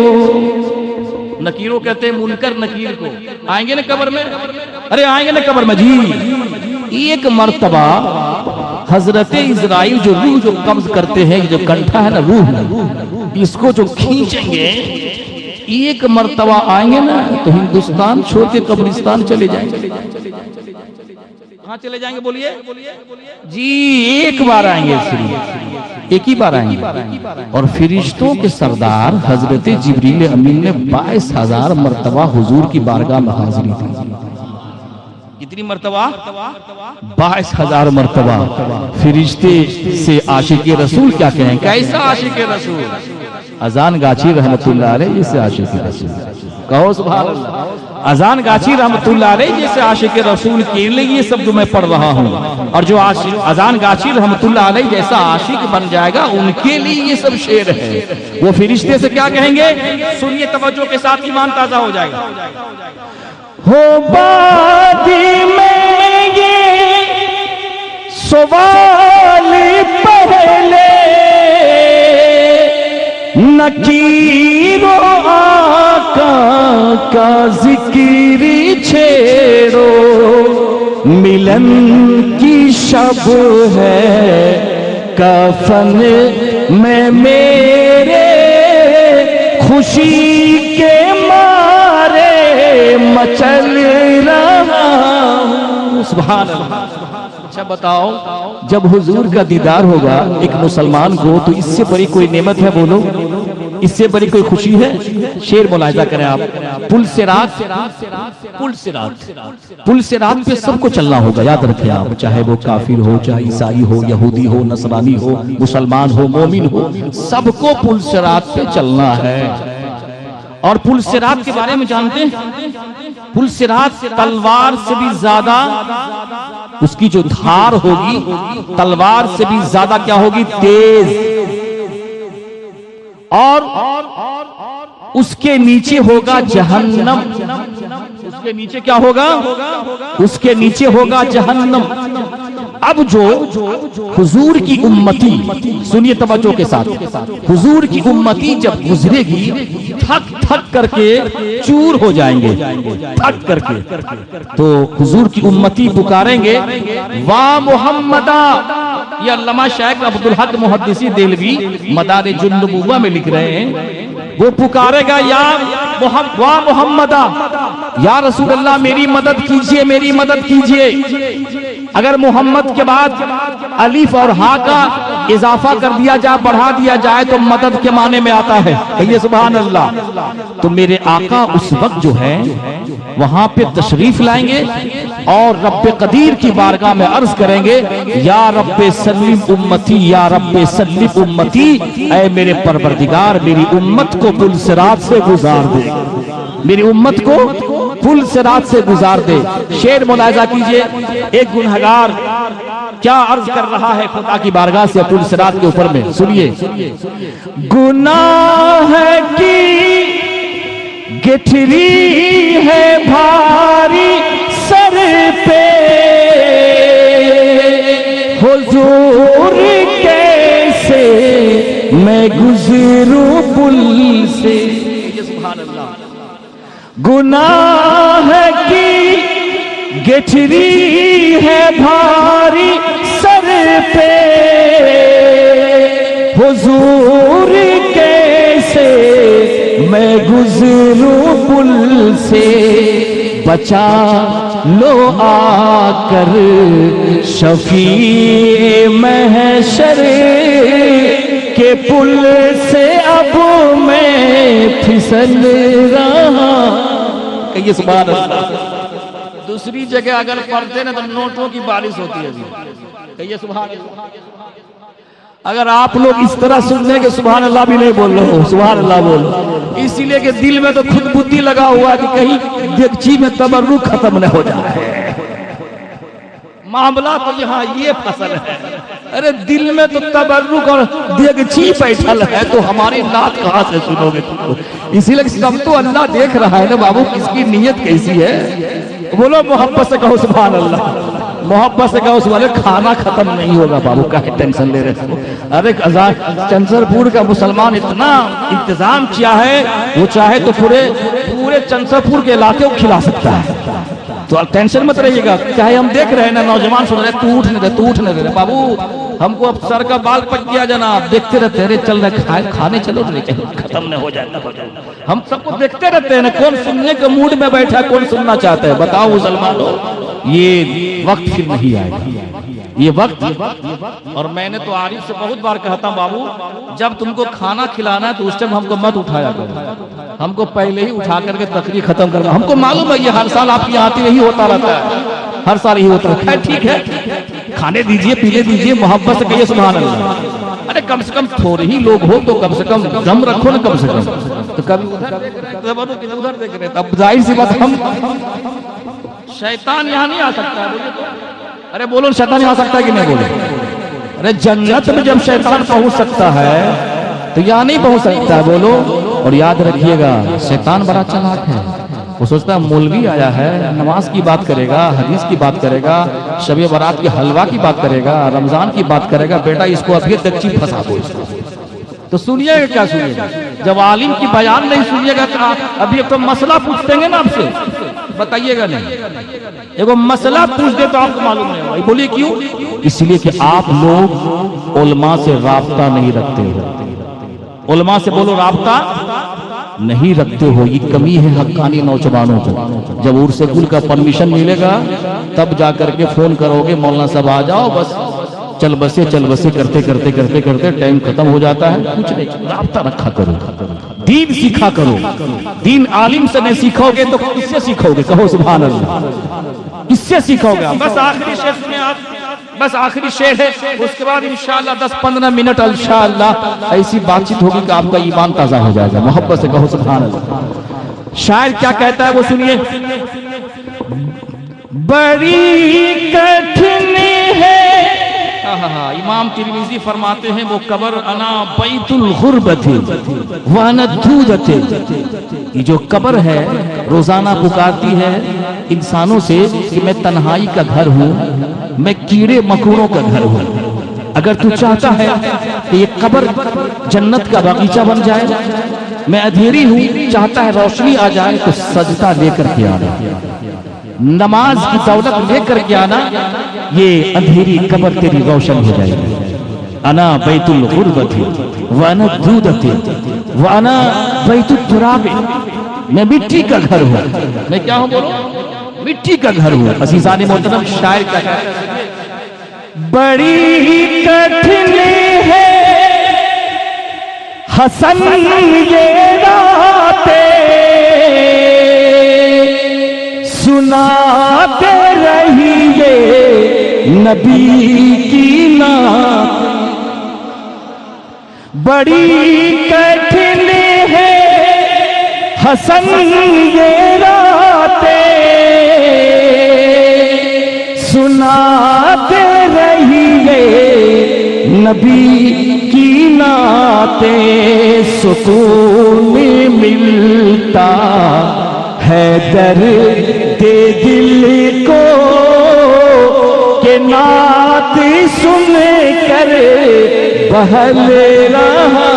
नकीरो कहते हैं मुनकर नकीर को। आएंगे ना कब्र में? अरे आएंगे ना कब्र में जी। एक मर्तबा हजरत इजराइल जो रूह जो कब्ज करते हैं, जो कंठा है ना रूह, इसको जो खींचेंगे, एक मर्तबा आएंगे ना तो हिंदुस्तान छोड़ के कब्रिस्तान चले जाएंगे। कहाँ चले जाएंगे बोलिए जी? एक बार आएंगे, एक ही बार आएंगे। और फिरिश्तों के सरदार हजरत जिब्रील अमीन ने 22,000 मर्तबा हुजूर की बारगाह में हाजिरी दी। कितनी मर्तबा? 22,000 मर्तबा। फिरिश्ते से आशिक रसूल क्या कहें, कैसा आशिक रसूल? अजान गाची रहमतुल्लाह अलैह जैसे आशिक रसूल, कहो सुभान अल्लाह। अजान गाची रहमतुल्लाह अलैह जैसे आशिक रसूल के लिए ये सब जो मैं पढ़ रहा हूँ, और जो अजान गाची रहमतुल्लाह अलैह जैसा आशिक बन जाएगा उनके लिए ये सब शेर है। वो फिरिश्ते से क्या कहेंगे, सुनिए तवज्जो के साथ, ईमान ताजा हो जाएगा। हो बादी में ये सवाल पहले नकीरो आका का जिक्र छेड़ो, मिलन की शब है कफन में मेरे, खुशी के मारे मचल रहा हूं। सुभान अल्लाह। अच्छा बताओ, जब हुजूर का दीदार होगा एक मुसलमान को, तो इससे बड़ी कोई नेमत है? बोलो, इससे बड़ी कोई खुशी है? शेर मुलाहिजा करें आप। पुल से रात, पुल से रात, पुल से रात पे सबको चलना होगा, याद रखें आप, चाहे वो काफिर हो, चाहे ईसाई हो, यहूदी हो, नसरानी हो, मुसलमान हो, मोमिन हो, सबको पुल से रात पे चलना है। और पुल से रात के बारे में जानते हैं, पुल से रात तलवार से भी ज्यादा उसकी जो धार होगी, तलवार से भी ज्यादा क्या होगी, तेज। और उसके नीचे होगा जहन्नम, उसके नीचे क्या होगा, उसके नीचे होगा जहन्नम। अब जो हुजूर की उम्मती, सुनिए तवज्जो के साथ, हुजूर की उम्मती जब गुजरेगी थक थक करके चूर हो जाएंगे, थक करके, तो हुजूर की उम्मती पुकारेंगे वाह मुहम्मदा। ये अल्लामा शेख अब्दुल हक मुहद्दिसी देलवी मदारे जुन्नबुवा में लिख रहे हैं, वो पुकारेगा या वाह मुहम्मदा, या रसूल अल्लाह मेरी मदद कीजिए, मेरी मदद कीजिए। अगर मोहम्मद के बाद अलीफ और हा का इजाफा कर दिया जाए, बढ़ा दिया जाए, तो मदद के माने में आता है। कहिए सुभान अल्लाह। तो मेरे आका उस वक्त जो है वहां पे तशरीफ लाएंगे और रब्बे कदीर की बारगाह में अर्ज करेंगे, या रब्बे सल्लिम उम्मती, या रब्बे सल्लिम उम्मती, ऐ मेरे परवरदिगार मेरी उम्मत को पुल सिरात से गुजार दे, मेरी उम्मत को पुल सिरात से गुजार दे। शेर मुलाहिजा कीजिए, एक गुनहगार क्या अर्ज कर रहा है खुदा की बारगाह से पुल सिरात के ऊपर में, सुनिए। गुनाह की गिठरी है भारी सर पे, हुजूर कैसे मैं गुजरूं पुल से। सुभान अल्लाह। गुनाह की गिठरी है भारी सर पे, हुजूर कैसे मैं गुजरूं पुल से, बचा लो आकर शफी महशर के पुल से, अब मैं फिसल रहा। कहिए सुभान अल्लाह। दूसरी जगह अगर पढ़ते ना तो नोटों की बारिश होती है। कहिए सुभान अल्लाह। अगर आप लोग इस तरह सुनने के सुभान अल्लाह भी नहीं बोल रहे हो, सुभान अल्लाह बोलो, इसीलिए कि दिल में तो खुद बुद्धि लगा हुआ है कि कहीं देगची में तबर्रुक खत्म न हो जाए। मामला तो यहाँ ये फसल है। अरे दिल में तो तबर्रुक और देगची बैठल है, तो हमारी नात कहाँ से सुनोगे तुमको? इसीलिए सब तो अल्लाह देख रहा है ना बाबू, किसकी नीयत कैसी है। बोलो मोहब्बत से कहो सुभान अल्लाह, मोहब्बत से कहो सुभान अल्लाह। खाना खत्म नहीं होगा बाबू, काहे टेंशन ले रहे हो? अरे चंसरपुर का मुसलमान इतना इंतजाम किया है, वो चाहे तो पूरे चंसरपुर के इलाके को खिला सकता है, तो टेंशन मत रहिएगा। चाहे हम देख रहे हैं ना, नौजवान सुन रहे, तू उठने दे, तू उठने दे बाबू, हमको अब सर का बाल पक गया जनाब, देखते रहते हैं, चल रहे खाने चलो, खत्म न हो जाए। हम सबको देखते रहते हैं ना, कौन सुनने के मूड में बैठा है, कौन सुनना चाहता है, बताओ मुसलमानों। ये वक्त फिर नहीं आएगा, ये वक्त। और मैंने तो आरिफ से बहुत बार कहता हूं, बाबू जब तुमको खाना खिलाना है तो उस टाइम हमको मत उठाया करो, हमको पहले ही उठा करके तकरीर खत्म करना। हमको मालूम है ये हर साल आपकी यहाँ आती रही होता रहता है, हर साल यही होता है। ठीक है, खाने दीजिए, पीने दीजिए, मोहब्बत से कहिए सुभान अल्लाह। अरे कम से कम थोड़े ही लोग हो तो कम से कम दम रखो ना, कम से कम। तो कभी उधर देख रहे हैं, कभी उधर देख रहे हैं, अब जाहिर सी बात हम शैतान यहाँ नहीं आ सकता है। अरे बोलो शैतान यहाँ आ सकता है कि नहीं बोलो? अरे जन्नत में जब शैतान पहुंच सकता है तो यहाँ नहीं पहुंच सकता है, बोलो। और याद रखिएगा शैतान बड़ा चालाक है, वो सोचता है मौलवी आया है, नमाज की बात करेगा, हदीस की बात करेगा, शबे बारात के हलवा की बात करेगा, रमजान की बात करेगा, बेटा इसको अभी दच्ची फंसा दो इसको। तो सुनिएगा क्या सुनिएगा, जब आलिम की बयान नहीं सुनिएगा तो अभी एक तो मसला पूछ देंगे ना आपसे, बताइएगा नहीं। एगो मसला पूछ दे तो आपको मालूम नहीं होगा। बोलिए क्यों? इसलिए कि आप लोग उलमा से राब्ता नहीं रखते हो। उलमा से बोलो राब्ता नहीं रखते हो, ये कमी है हक्कानी नौजवानों को। जब उर्स कुल का परमिशन मिलेगा तब जाकर के फोन करोगे मौलाना साहब आ जाओ, बस चल बसे करते करते करते करते टाइम खत्म हो जाता है। कुछ नहीं, राब्ता रखा करो, दीन सीखा करो। दीन आलिम से नहीं सीखोगे तो किससे सीखोगे? कहो सुभान अल्लाह। किससे सीखोगे? बस आखिरी शेर सुनिए आप, बस आखिरी शेर है, उसके बाद इंशाअल्लाह 10-15 मिनट इंशाअल्लाह ऐसी बातचीत होगी कि आपका ईमान ताजा हो जाएगा। मोहब्बत से कहो सुभान अल्लाह। शायर क्या कहता है वो सुनिए। बड़ी कठिन है, इमाम तिरमिजी फरमाते हैं वो कब्र अना बैतुल गुर्बती व अना दूदते, ये जो कब्र है रोजाना पुकारती है इंसानों से कि मैं तन्हाई का घर हूँ, मैं कीड़े मकोड़ों का घर हूँ। अगर तू चाहता है कि ये कब्र जन्नत का बगीचा बन जाए, मैं अंधेरी हूँ, चाहता है रोशनी आ जाए, तो सजदा लेकर के आना, नमाज की दौलत लेकर के आना, ये अंधेरी कब्र तेरी रोशन हो जाएगी। अना बैतुल गुर्बती व अना दूदती व अना बैतुल तुराबी, मैं मिट्टी का घर हूँ। मैं क्या हूँ बोलो? मिट्टी का घर हूँ। अज़ीज़ान मोहतरम शायर का है, बड़ी कठिन है हसन ये रातें, सुनाते रहिए नबी की नात। बड़ी कठिन है हसन ये रातें, सुनाते रहिए नबी की नातें। सुकून मिलता है दर्द दिल को के नात सुन कर बहल रहा।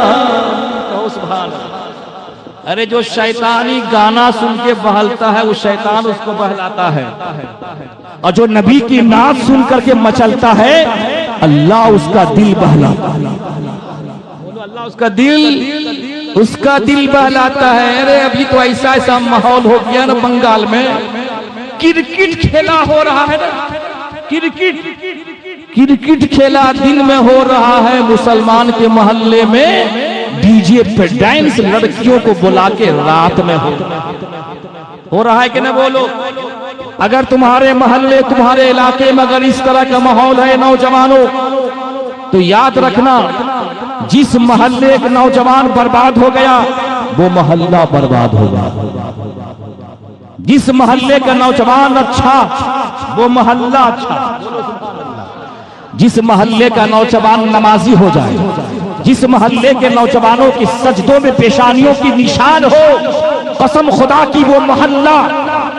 अरे जो शैतानी गाना सुन के बहलता है वो शैतान उसको बहलाता है, और जो नबी की नात सुन करके मचलता है अल्लाह उसका दिल बहलाता है। अल्लाह उसका दिल बहलाता है। अरे अभी तो ऐसा ऐसा माहौल हो गया ना बंगाल में, क्रिकेट खेला हो रहा है ना, क्रिकेट खेला दिन में हो रहा है, मुसलमान के मोहल्ले में डीजे पे डांस लड़कियों को बुला के रात में हो रहा है कि ना बोलो। अगर तुम्हारे मोहल्ले तुम्हारे इलाके में अगर इस तरह का माहौल है नौजवानों, तो याद रखना जिस मोहल्ले का नौजवान बर्बाद हो गया वो मोहल्ला बर्बाद होगा। जिस मोहल्ले का नौजवान अच्छा वो मोहल्ला अच्छा। जिस मोहल्ले का नौजवान नमाजी हो जाए, जिस मोहल्ले के नौजवानों की सजदों में पेशानियों की निशान हो, कसम खुदा की वो मोहल्ला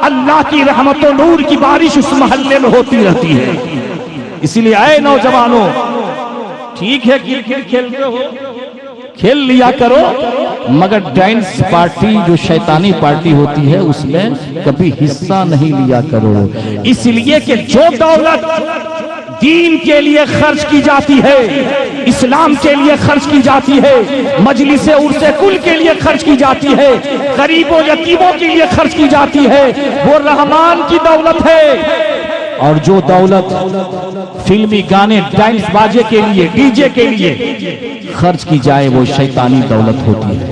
अल्लाह की रहमत और नूर की बारिश उस मोहल्ले में होती रहती है। इसीलिए आए नौजवानों, ठीक है क्रिकेट खेलते हो खेल लिया करो, मगर डांस पार्टी जो शैतानी पार्टी होती है उसमें कभी हिस्सा नहीं लिया करो। इसलिए कि जो दौलत दीन के लिए खर्च की जाती है, इस्लाम के लिए खर्च की जाती है, मजलिस उर्से कुल के लिए खर्च की जाती है, गरीबों यतीमों के लिए खर्च की जाती है, वो रहमान की दौलत है। और जो दौलत फिल्मी गाने डांस बाजे के लिए डीजे के लिए खर्च की जाए वो शैतानी दौलत होती है।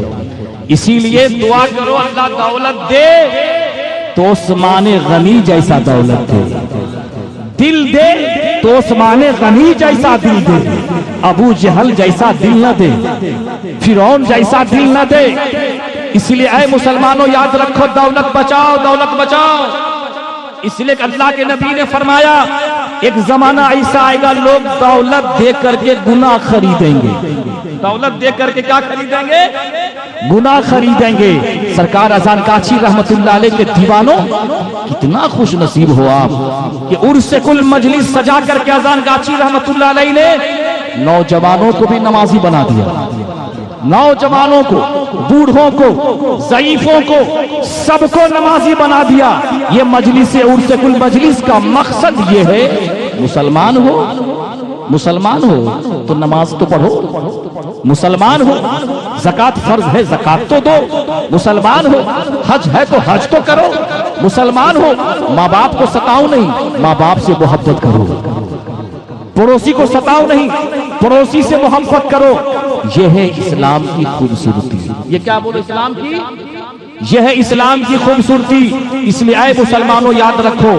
इसीलिए दुआ करो अल्लाह दौलत दे तो उस्मान गनी जैसा दौलत दे। दिल दे तो उस्मान गनी जैसा दिल दे, अबू जहल जैसा दिल न दे, फिरौन जैसा दिल न दे। इसलिए ऐ मुसलमानों याद रखो, दौलत बचाओ, दौलत बचाओ। इसलिए अल्लाह के नबी ने फरमाया एक जमाना ऐसा आएगा लोग दौलत दे करके गुनाह खरीदेंगे। दौलत दे करके क्या खरीदेंगे? गुनाह खरीदेंगे। सरकार अजान काची रहमतुल्लाह अलैह के दीवानों, कितना खुश नसीब हो आप कि उर्स कुल मजलिस सजा करके अजान काची रहमतुल्लाह अलैह ने नौजवानों को भी नमाजी बना दिया। नौजवानों को, बूढ़ों को, ज़ईफों को, सबको नमाजी बना दिया। ये मजलिस उर्स कुल मजलिस का मकसद ये है, मुसलमान हो, मुसलमान हो तो नमाज तो पढ़ो, मुसलमान हो ज़कात फर्ज है ज़कात तो दो, मुसलमान हो हज है तो हज तो करो, मुसलमान हो माँ बाप को सताओ नहीं, माँ बाप से मोहब्बत करो, पड़ोसी को सताओ नहीं, पड़ोसी से मोहब्बत करो। यह है इस्लाम की खूबसूरती। ये क्या बोलो? इस्लाम की, यह है इस्लाम की खूबसूरती। इसलिए आए मुसलमानों याद रखो,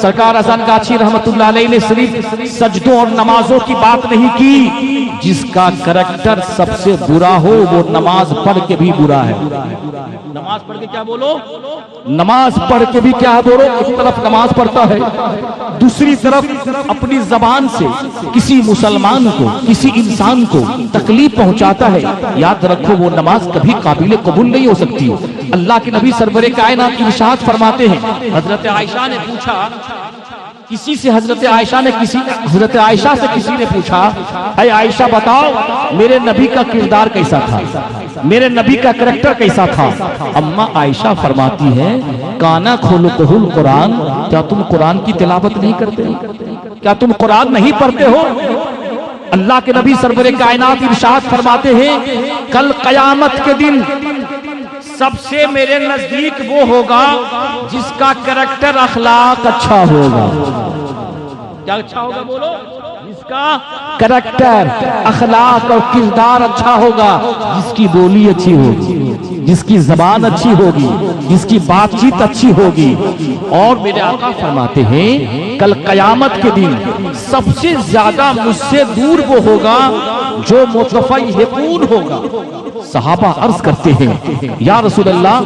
सरकार हसन गाछी रहमतुल्लाह अलैह ने सिर्फ सजदों और नमाजों की बात नहीं की। जिसका करैक्टर सबसे बुरा हो वो नमाज पढ़ के भी बुरा है। नमाज पढ़ के क्या बोलो? नमाज पढ़ के भी क्या बोलो? एक तरफ नमाज पढ़ता है, दूसरी तरफ अपनी जबान से किसी मुसलमान को, किसी इंसान को तकलीफ पहुंचाता है। याद रखो वो नमाज कभी काबिल कबूल नहीं हो सकती। अल्लाह के नबी सरवरे कायनात की इरशाद फरमाते हैं, हजरत आयशा ने पूछा किसी से, हजरत आयशा से किसी ने पूछा, अरे आयशा बताओ मेरे नबी का किरदार कैसा था, मेरे नबी का करैक्टर कैसा था? अम्मा आयशा फरमाती है, काना खुलुकुहुल कुरान, क्या तुम कुरान की तिलावत नहीं करते? क्या तुम कुरान नहीं पढ़ते हो? अल्लाह के नबी सरवरे कायनात इरशाद फरमाते हैं, कल कयामत के दिन सबसे मेरे नजदीक वो होगा जिसका करैक्टर अखलाक अच्छा होगा। क्या अच्छा होगा बोलो? जिसका करैक्टर, अखलाक और किरदार अच्छा होगा, जिसकी बोली अच्छी होगी, जिसकी जबान अच्छी होगी, जिसकी बातचीत अच्छी होगी। और मेरे आका फरमाते हैं कल कयामत के दिन सबसे ज्यादा मुझसे दूर वो होगा जो मुतफय्यिकून होगा। सहाबा अर्ज करते हैं, या रसूल अल्लाह,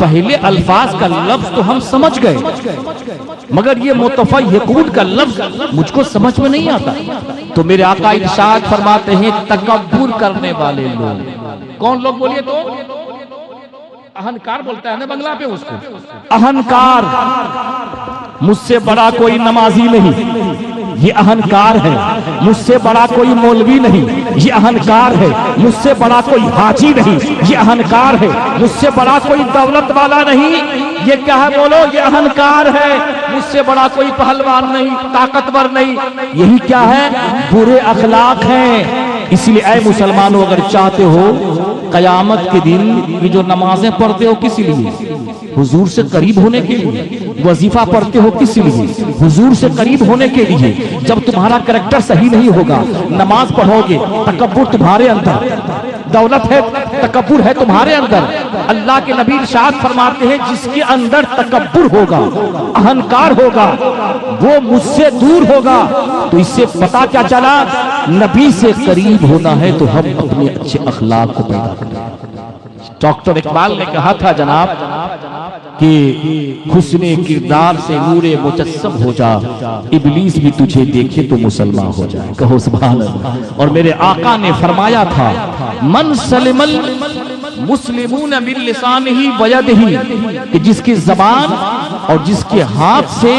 पहले अल्फाज का लफ्ज तो हम समझ गए, मगर ये मुतफय्यिकून का लफ्ज मुझको समझ में नहीं आता। तो मेरे आका इरशाद फरमाते हैं, तकब्बुर करने वाले लोग। कौन लोग बोलिए तो? अहंकार बोलता है ना बंगला पे उसको, अहंकार। मुझसे बड़ा कोई नमाजी नहीं, ये अहंकार है। मुझसे बड़ा कोई मौलवी नहीं, ये अहंकार है। मुझसे बड़ा कोई हाजी नहीं, ये अहंकार है। मुझसे बड़ा कोई दौलत वाला नहीं, ये क्या है बोलो? ये अहंकार है। मुझसे बड़ा कोई पहलवान नहीं, ताकतवर नहीं, यही क्या है? बुरे अखलाक हैं। इसलिए ऐ मुसलमानों, अगर चाहते हो कयामत के दिन ये जो नमाजें पढ़ते हो किस लिए? हुजूर से करीब होने के लिए। वजीफा पढ़ते हो किस लिए? हुजूर से करीब होने के लिए। जब तुम्हारा करैक्टर सही नहीं होगा, नमाज पढ़ोगे, तकब्बुर तुम्हारे अंदर, दौलत है, तकब्बुर है तुम्हारे अंदर। अल्लाह के नबी इरशाद फरमाते हैं, जिसके अंदर तकब्बुर होगा, अहंकार होगा, वो मुझसे दूर होगा। तो इससे पता क्या चला? नबी से करीब होना है तो हम अपने अच्छे अखलाक को पैदा करें। डॉक्टर इकबाल ने कहा था जनाब कि हुस्ने किरदार से नूरे मुजस्सम हो जा, इब्लीस भी तुझे देखे तो मुसलमान हो जाए। कहो सुभान अल्लाह। और मेरे आका ने फरमाया था, मन सलिमल मुस्लिमून बिल लिसानिही व यदिही, कि जिसकी जबान और जिसके हाथ से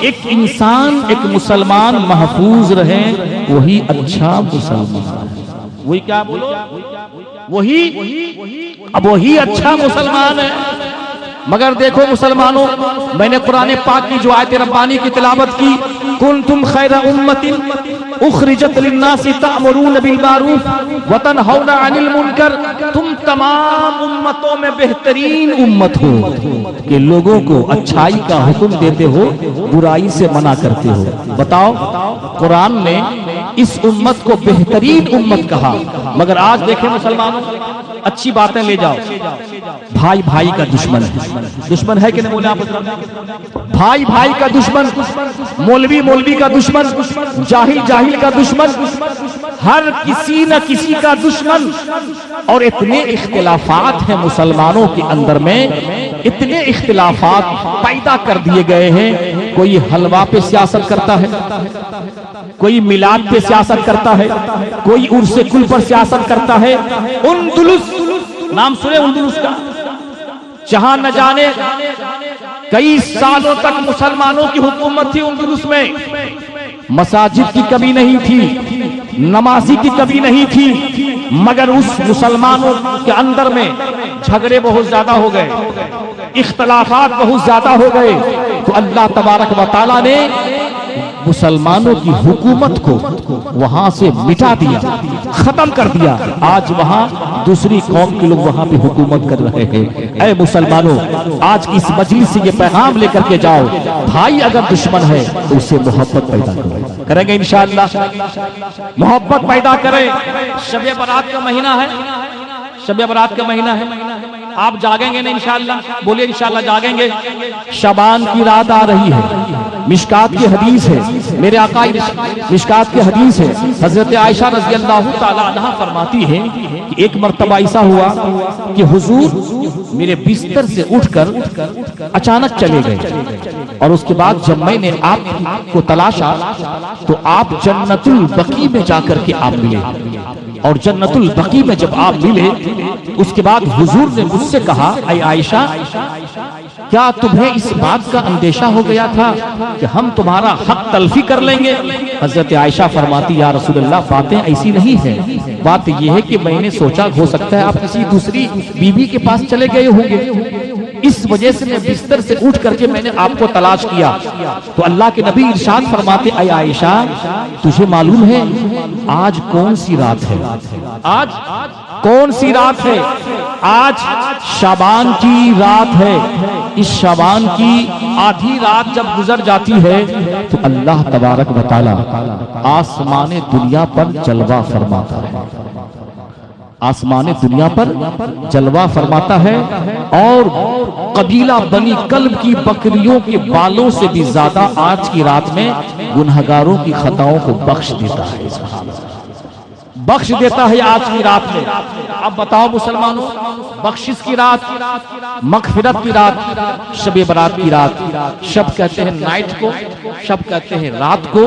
एक इंसान, एक मुसलमान महफूज रहे, वही अच्छा मुसलमान। वही क्या बोलो? वही अच्छा मुसलमान है। मगर देखो मुसलमानों, मैंने कुरान पाक की जो आयत रब्बानी की तिलावत की, कुंतुम खैरा उम्मतिन उखरिजत लिन्नासी तअमुरून बिल मारूफ व तनहौना अनिल मुनकर, तुम तमाम उम्मतों में बेहतरीन उम्मत हो कि लोगों को अच्छाई का हुक्म देते हो, बुराई से मना करते हो। बताओ, कुरान ने इस उम्मत को बेहतरीन उम्मत कहा। मगर आज देखें मुसलमानों, अच्छी बातें ले जाओ। भाई भाई का दुश्मन है, दुश्मन है कि नहीं बोले आप? भाई भाई का दुश्मन, मौलवी मौलवी का दुश्मन, जाहिल जाहिल का दुश्मन, हर किसी न किसी का दुश्मन। और इतने इख्तिलाफात हैं मुसलमानों के अंदर में, इतने इख्तिलाफात पैदा कर दिए गए हैं। कोई हलवा पे सियासत करता है, कोई मिलाद पे सियासत करता है, कोई उर्से कुल पर सियासत करता है। उंदुलुस नाम सुने उंदुलुस का, जहां न जाने कई सालों तक मुसलमानों की हुकूमत थी उंदुलुस में। मसाजिद की कमी नहीं थी, नमाजी की कमी नहीं थी, मगर उस मुसलमानों के अंदर में झगड़े बहुत ज्यादा हो गए, इख्तलाफात बहुत ज्यादा हो गए। तो अल्लाह तबारक व तआला ने मुसलमानों की हुकूमत को वहां से मिटा दिया, खत्म कर दिया। आज वहां दूसरी कौम के लोग वहां पे हुकूमत कर रहे हैं। ऐ मुसलमानों, आज इस मजलिस से ये पैगाम लेकर के जाओ, भाई अगर दुश्मन है तो उससे मोहब्बत पैदा करो। करेंगे इंशाअल्लाह, मोहब्बत पैदा करें। शब बारात का महीना है, शब बारात का महीना है, आप जागेंगे ना इंशाअल्लाह? बोलिए इंशाअल्लाह जागेंगे। शबान की रात आ रही है, मिशकात की हदीस है, मेरे आका मिशकात की हदीस है। हजरत आयशा रज़ी अल्लाह ताला अन्हा फरमाती है कि एक मर्तबा ऐसा हुआ कि हुजूर मेरे बिस्तर से उठकर अचानक चले गए, और उसके बाद जब मैंने आपको तलाशा तो आप जन्नतुल बकी में जाकर के आप मिले। और जन्नतुल बकी में जब आप मिले, उसके बाद हुजूर ने मुझसे कहा, ऐ आयशा, क्या तुम्हें इस बात का अंदेशा हो गया था कि हम तुम्हारा हक तलफी कर लेंगे? हजरत आयशा फरमाती, या रसूलल्लाह, बातें ऐसी नहीं है। बात यह है कि मैंने सोचा हो सकता है आप किसी दूसरी बीवी के पास चले गए होंगे, इस वजह से मैं बिस्तर से उठ करके मैंने आपको तलाश किया। तो अल्लाह के नबी इरशाद फरमाते, ऐ आयशा, तुझे मालूम है आज कौन सी रात है? आज कौन सी रात है? आज शाबान की रात है। इस शाबान की आधी रात जब गुजर जाती है तो अल्लाह तबारक व तआला आसमाने दुनिया पर जलवा फरमाता है, आसमाने दुनिया पर जलवा फरमाता है। और कबीला बनी कल्ब की बकरियों के बालों से भी ज्यादा आज की रात में गुनहगारों की खताओं को बख्श देता है, बख्श देता है आज की रात में। अब बताओ मुसलमानों, बख्शिश की रात, मगफिरत की रात, शब बारात की रात। शब कहते हैं नाइट को, शब कहते हैं रात को,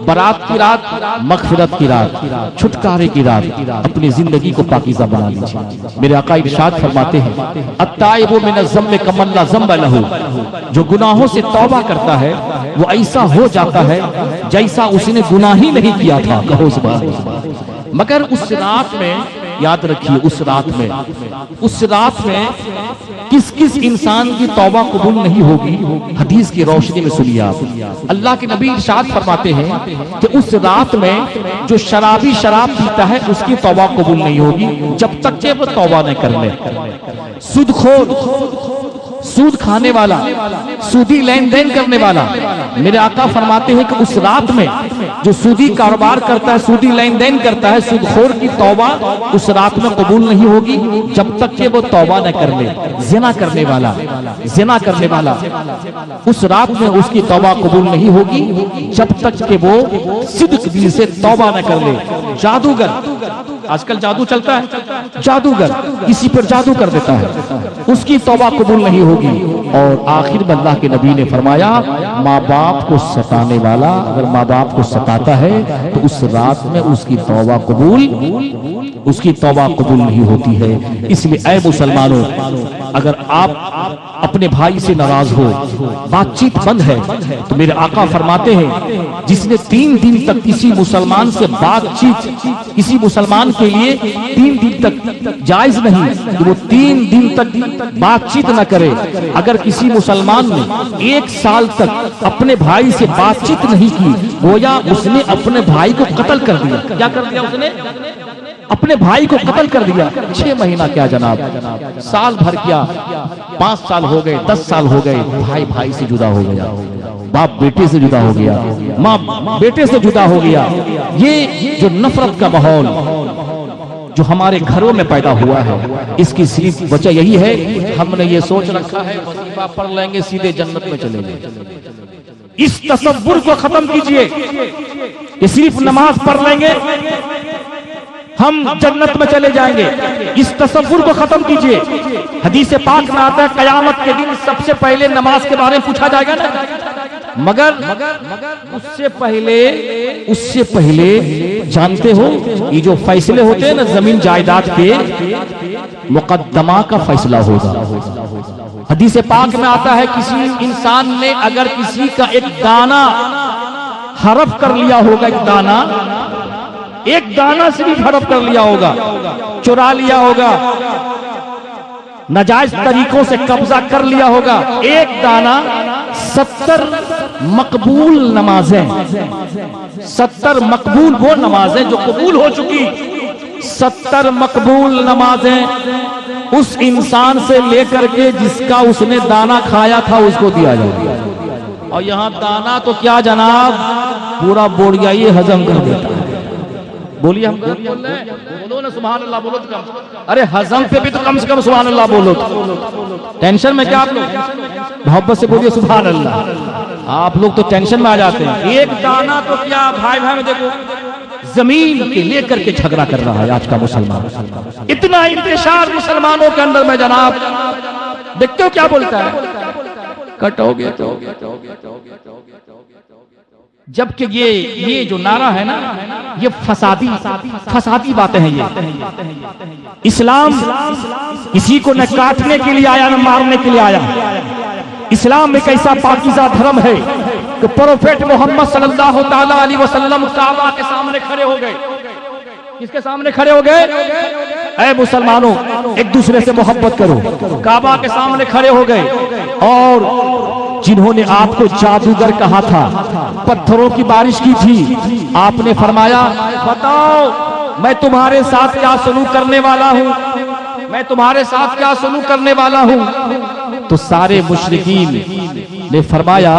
बारात की रात, मगफिरत की रात, छुटकारे की रात। अपनी जिंदगी को पाकीज़ा बना लीजिए। मेरे आका इरशाद फरमाते हैं, अत्ताइबु मिनज़्ज़म्बि कमन ला ज़म्ब लहू, जो गुनाहों से तौबा करता है वो ऐसा हो जाता है जैसा उसने गुनाह ही नहीं किया था। कहो सुभान अल्लाह। मगर उस रात में, याद रखिए, उस रात में किस किस इंसान की तौबा कबूल नहीं होगी, हदीस की रोशनी में सुनिए आप। अल्लाह के नबी इरशाद फरमाते हैं कि उस रात में जो शराबी शराब पीता है उसकी तौबा कबूल नहीं होगी जब तक कि वो तौबा न कर ले। सुदखोर, सूद खाने वाला, सूदी लेन देन करने वाला, मेरे आका फरमाते हैं कि उस रात में जो सूदी कारोबार करता है, सूदी लेन देन करता है, सूदखोर की तौबा उस रात में कबूल नहीं होगी जब तक कि वो तौबा न कर ले। ज़िना करने वाला, ज़िना करने वाला, उस रात में उसकी तौबा कबूल नहीं होगी जब तक कि वो सिद्क दिल से तौबा न कर ले। जादूगर, आजकल जादू चलता है, जादूगर किसी पर जादू कर देता है, उसकी तौबा कबूल नहीं होगी। और आखिर में अल्लाह के नबी ने फरमाया, माँ बाप को सताने वाला अगर माँ बाप को सताता है तो उस रात में उसकी तौबा कबूल नहीं होती है। इसलिए ऐ मुसलमानों, अगर आप अपने भाई से नाराज हो, बातचीत बंद है, तो मेरे आका फरमाते हैं जिसने 3 दिन तक किसी मुसलमान से बातचीत, किसी मुसलमान के लिए 3 दिन तक जायज नहीं कि वो 3 दिन तक बातचीत न करे। अगर किसी मुसलमान ने 1 साल तक अपने भाई से बातचीत नहीं की, गोया उसने अपने भाई को कत्ल कर दिया। क्या कर दिया उसने? अपने भाई को कत्ल कर दिया। 6 महीना क्या जनाब, साल भर क्या, 5 साल हो गए, 10 साल हो गए, भाई भाई से जुदा हो गया, बाप बेटे से जुदा हो गया, माँ बेटे से जुदा हो गया। ये जो नफरत का माहौल, जो हमारे घरों में पैदा हुआ है। इसकी सिर्फ वजह यही है, हमने ये सोच रखा है वजीफा पढ़ लेंगे सीधे जन्नत में चलेंगे। इस तसव्वुर को खत्म कीजिए कि सिर्फ नमाज पढ़ लेंगे हम जन्नत में चले जाएंगे। इस तसव्वुर को खत्म कीजिए। हदीस पाक में आता है क़यामत के दिन सबसे पहले नमाज के बारे में पूछा जाएगा ना, मगर उससे पहले जानते हो ये जो फैसले होते हैं ना जमीन जायदाद के, मुकद्दमा का फैसला होगा। हदीस पाक में आता है किसी इंसान ने अगर किसी का एक दाना हड़प कर लिया होगा, एक दाना सिर्फ हड़प कर लिया होगा, चुरा लिया होगा, नाजायज तरीकों से कब्जा कर लिया होगा, एक दाना 70 मकबूल नमाजें, 70 मकबूल वो नमाजें जो कबूल हो चुकी, 70 मकबूल नमाजें उस इंसान से लेकर के जिसका उसने दाना खाया था उसको दिया जाएगा। और यहां दाना तो क्या जनाब, पूरा बोरिया ये हजम कर देता है। बोलिए, हम बोलो ना सुभान अल्लाह, बोलो तो कम। अरे हजम पे भी तो कम से कम सुभान अल्लाह बोलो। टेंशन में क्या आप लोग, मोहब्बत से बोलिए सुभान अल्लाह। आप लोग तो टेंशन में आ जाते हैं। एक दाना तो क्या भाई भाई में देखो जमीन के लेकर के झगड़ा कर रहा है आज का मुसलमान। इतना इंतशार मुसलमानों के अंदर में जनाब, देखते हो क्या बोलता है, कटोगे तो जबकि ये जो नारा है ना, ये फसादी बातें हैं। ये इस्लाम किसी को न काटने के लिए आया न मारने के लिए आया। इस्लाम एक ऐसा पाकीज़ा धर्म है कि प्रोफेट मोहम्मद सल्लल्लाहु ताला अलैहि वसल्लम काबा के सामने खड़े हो गए। किसके सामने खड़े हो गए? ऐ मुसलमानों, एक दूसरे से मोहब्बत करो। काबा के सामने खड़े हो गए और जिन्होंने आपको जादूगर कहा था, पत्थरों की बारिश की थी, आपने फरमाया बताओ मैं तुम्हारे साथ क्या सलूक करने वाला हूँ, मैं तुम्हारे साथ क्या सलूक करने वाला हूँ। तो सारे मुशरिकीन ने फरमाया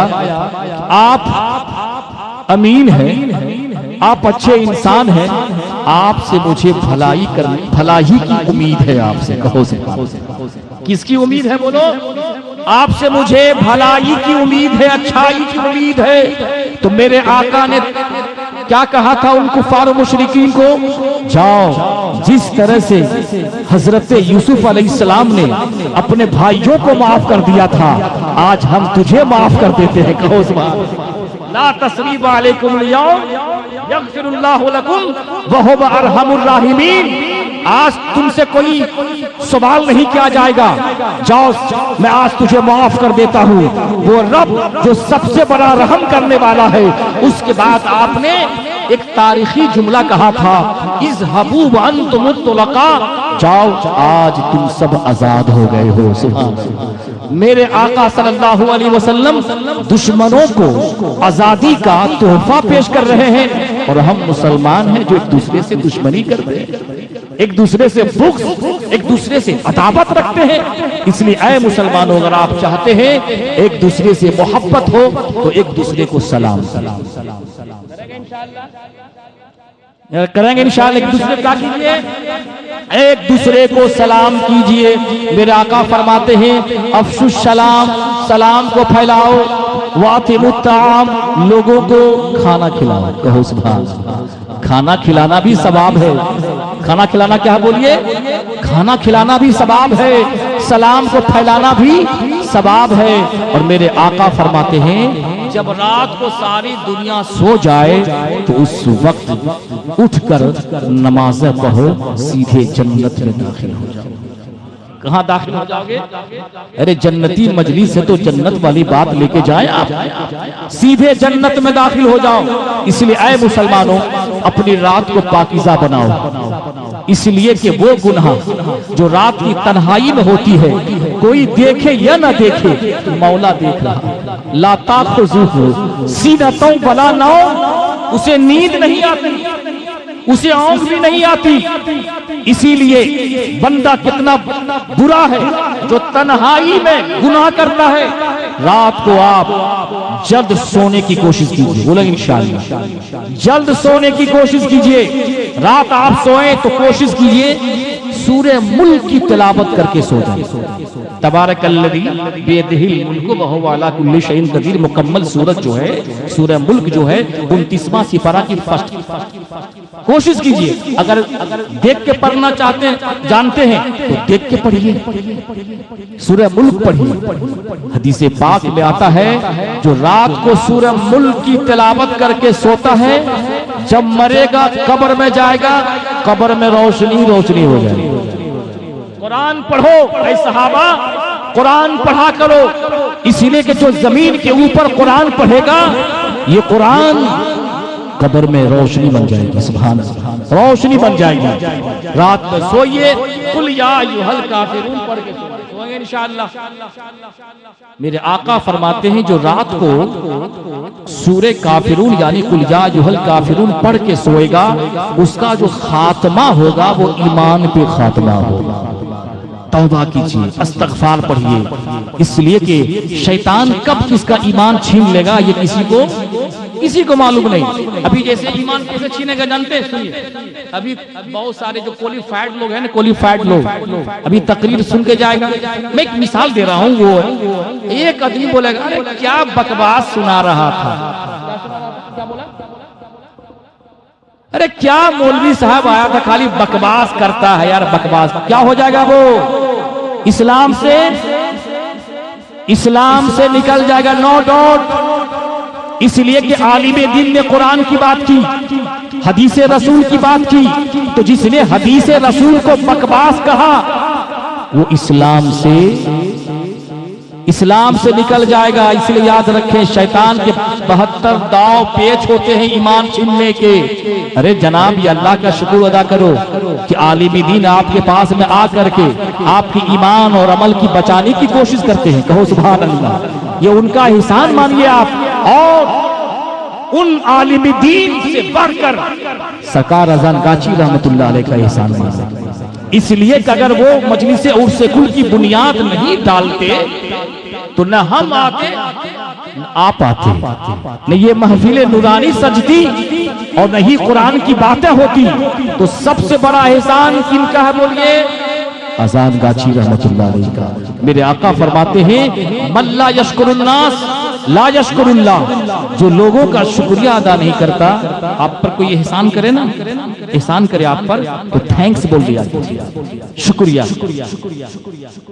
आप अमीन हैं, आप अच्छे इंसान हैं, आपसे मुझे भलाई की उम्मीद है। आपसे कहो से किसकी उम्मीद है? बोलो। आपसे मुझे भलाई की उम्मीद है, अच्छाई की उम्मीद है। तो मेरे आका ने क्या कहा था उन कुफार मुशरिकीन को? जाओ, जिस तरह से हजरत यूसुफ अलैहिस्सलाम ने अपने भाइयों को माफ कर दिया था, आज हम तुझे माफ कर देते हैं। कहो सुभान। ला तस्रीब अलैकुम अल-यौम यगफिरुल्लाहु लकुम व हुवा अरहमुर राहिमीन। आज तुमसे कोई सवाल नहीं किया जाएगा, जाओ मैं आज तुझे माफ कर देता हूँ। वो रब जो सबसे बड़ा रहम करने वाला है। उसके बाद आपने एक तारीखी जुमला कहा था, इज़हबू व अंतुम तुलका, जाओ आज तुम सब आजाद हो गए हो। सुभान। मेरे आका सल्लल्लाहु अलैहि वसल्लम दुश्मनों को आजादी का तोहफा पेश कर रहे हैं और हम मुसलमान हैं जो एक दूसरे से दुश्मनी करते हैं, एक दूसरे से बुग़्ज़, एक दूसरे से अदावत रखते हैं। इसलिए ऐ मुसलमानों, अगर आप चाहते हैं एक दूसरे से मोहब्बत हो तो एक दूसरे को सलाम करेंगे इंशाअल्लाह। एक दूसरे का कीजिए, एक दूसरे को सलाम कीजिए। मेरे आका फरमाते हैं अफ़शुस सलाम, सलाम को फैलाओ, वातिमुत ताम, लोगों को खाना खिलाओ। कहो सुभान। खाना खिलाना भी सवाब है। खाना खिलाना क्या बोलिए? खाना खिलाना भी सवाब है, सलाम को फैलाना भी सवाब है। और मेरे आका फरमाते हैं जब रात को सारी दुनिया सो जाए तो उस वक्त उठकर नमाज़ पढ़ो, सीधे जन्नत में दाखिल हो जाओ। कहाँ दाखिल हो जाओगे? अरे जन्नती मजलिस है तो जन्नत वाली बात लेके जाए आप, सीधे जन्नत में दाखिल हो जाओ। इसलिए ऐ मुसलमानों, अपनी रात को पाकीज़ा बनाओ। इसलिए कि वो गुनाह जो रात की तन्हाई में होती है, कोई देखे या ना देखे, मौला देख रहा। ला ताख़ुज़ुहु सीनतुन वला नौम, उसे नींद नहीं आती, उसे आंख भी नहीं आती। इसीलिए बंदा कितना बुरा है जो तन्हाई में गुनाह करता है। रात को आप जल्द सोने की कोशिश कीजिए। बोला इंशाअल्लाह जल्द सोने की कोशिश कीजिए। रात आप सोए तो कोशिश कीजिए सूरह मुल्क की तिलावत करके सो जाए। तबारकल्लज़ी बियदिहिल मुल्कु व हुवा अला कुल्लि शैइन क़दीर मुकम्मल सूरत जो है सूरह मुल्क जो है 29वां सिपारा की फर्स्ट कोशिश कीजिए। अगर देख के पढ़ना चाहते हैं जानते हैं तो देख के पढ़िए, सूरह मुल्क पढ़िए। हदीस पाक में आता है जो रात को सूरह मुल्क की तिलावत करके सोता है जब मरेगा कब्र में जाएगा, कब्र में रोशनी रोशनी हो जाएगी। कुरान पढ़ो ऐ सहाबा, कुरान पढ़ा करो, इसीलिए कि जो जमीन के ऊपर कुरान पढ़ेगा ये कुरान कब्र में रोशनी बन जाएगी। सुभान अल्लाह, रोशनी बन जाएगी। रात में सोइए, कुल या अय्युहल काफिरून पढ़ के सोएंगे इंशाअल्लाह। मेरे आका फरमाते हैं जो रात को सूरे काफिरून यानी कुल या अय्युहल काफिरून पढ़ के सोएगा उसका जो खात्मा होगा वो ईमान पे खात्मा होगा। तौबा कीजिए, इस्तग़फ़ार पढ़िए, इसलिए कि शैतान कब किसका ईमान छीन लेगा ये किसी को मालूम नहीं। अभी जैसे ईमान कैसे छीनेगा जानते हैं? सुनिए, अभी बहुत सारे जो क्वालिफाइड लोग हैं ना, क्वालिफाइड लोग अभी तकरीर सुन के जाएगा। मैं एक मिसाल दे रहा हूँ, वो एक आदमी बोलेगा अरे क्या बकवास सुना रहा था, क्या बोला, अरे क्या मौलवी साहब आया था खाली बकवास करता है यार, बकवास क्या हो जाएगा वो इस्लाम से निकल जाएगा, नो डाउट। इसलिए कि आलिम दीन ने कुरान की बात की, हदीस रसूल की बात की, तो जिसने हदीस रसूल को बकवास कहा वो इस्लाम से निकल जाएगा। इसलिए याद रखें शैतान के 72 दाव पेच होते हैं ईमान छीनने के। अरे जनाब ये अल्लाह का शुक्र अदा करो कि आलिम दीन आपके पास में आकर के आपकी ईमान और अमल की बचाने की कोशिश करते हैं। कहो सुभान अल्लाह, ये उनका एहसान मानिए आप। और उन आलिम दीन से बढ़कर सरकार अज़ान गाची रहमतुल्लाह अलैह का एहसान मानिए। इसलिए कि अगर वो मजलिस उर्स कुल की बुनियाद नहीं डालते तो न हम आते न आप आते, न ये महफिल नूरानी सजती और न ही कुरान की बातें होती। तो सबसे बड़ा एहसान किनका है बोलिए? अज़ान गाची रहमतुल्लाह अलैह का। मेरे आका फरमाते हैं मल्ला यशकुरुन्नास ला यशकुरुल्लाह, जो लोगों का शुक्रिया अदा नहीं करता। आप पर कोई एहसान करे ना, एहसान करे आप पर तो थैंक्स बोल दिया,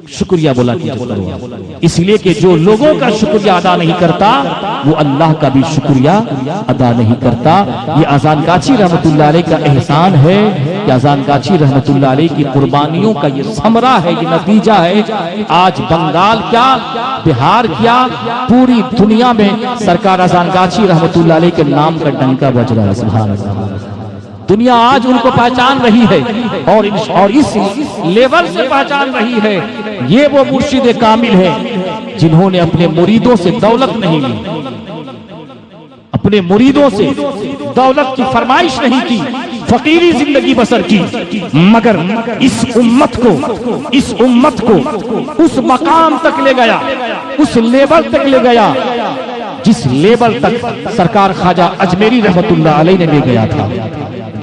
शुक्रिया बोला कीजिए। इसलिए कि जो लोगों का शुक्रिया अदा नहीं करता वो अल्लाह का भी शुक्रिया अदा नहीं करता। ये अज़ान गाची रहमतुल्लाह अलैह का एहसान है कि अज़ान गाची रहमतुल्लाह अलैह की कुर्बानियों का ये समरा है, ये नतीजा है। आज बंगाल क्या, बिहार क्या, पूरी दुनिया में सरकार अज़ान गाची रहमतुल्लाह अलैह के नाम का डंका बज रहा है। सुभान अल्लाह, दुनिया आज उनको पहचान रही है और इस लेवल से पहचान रही है। ये वो मुर्शिद कामिल है जिन्होंने अपने मुरीदों से दौलत नहीं ली, अपने मुरीदों से दौलत की फरमाइश नहीं की, फकीरी जिंदगी बसर की, मगर इस उम्मत को उस मकाम तक ले गया, उस लेवल तक ले गया जिस लेवल तक सरकार ख्वाजा अजमेरी रहमतुल्लाह अलैह ने ले गया था,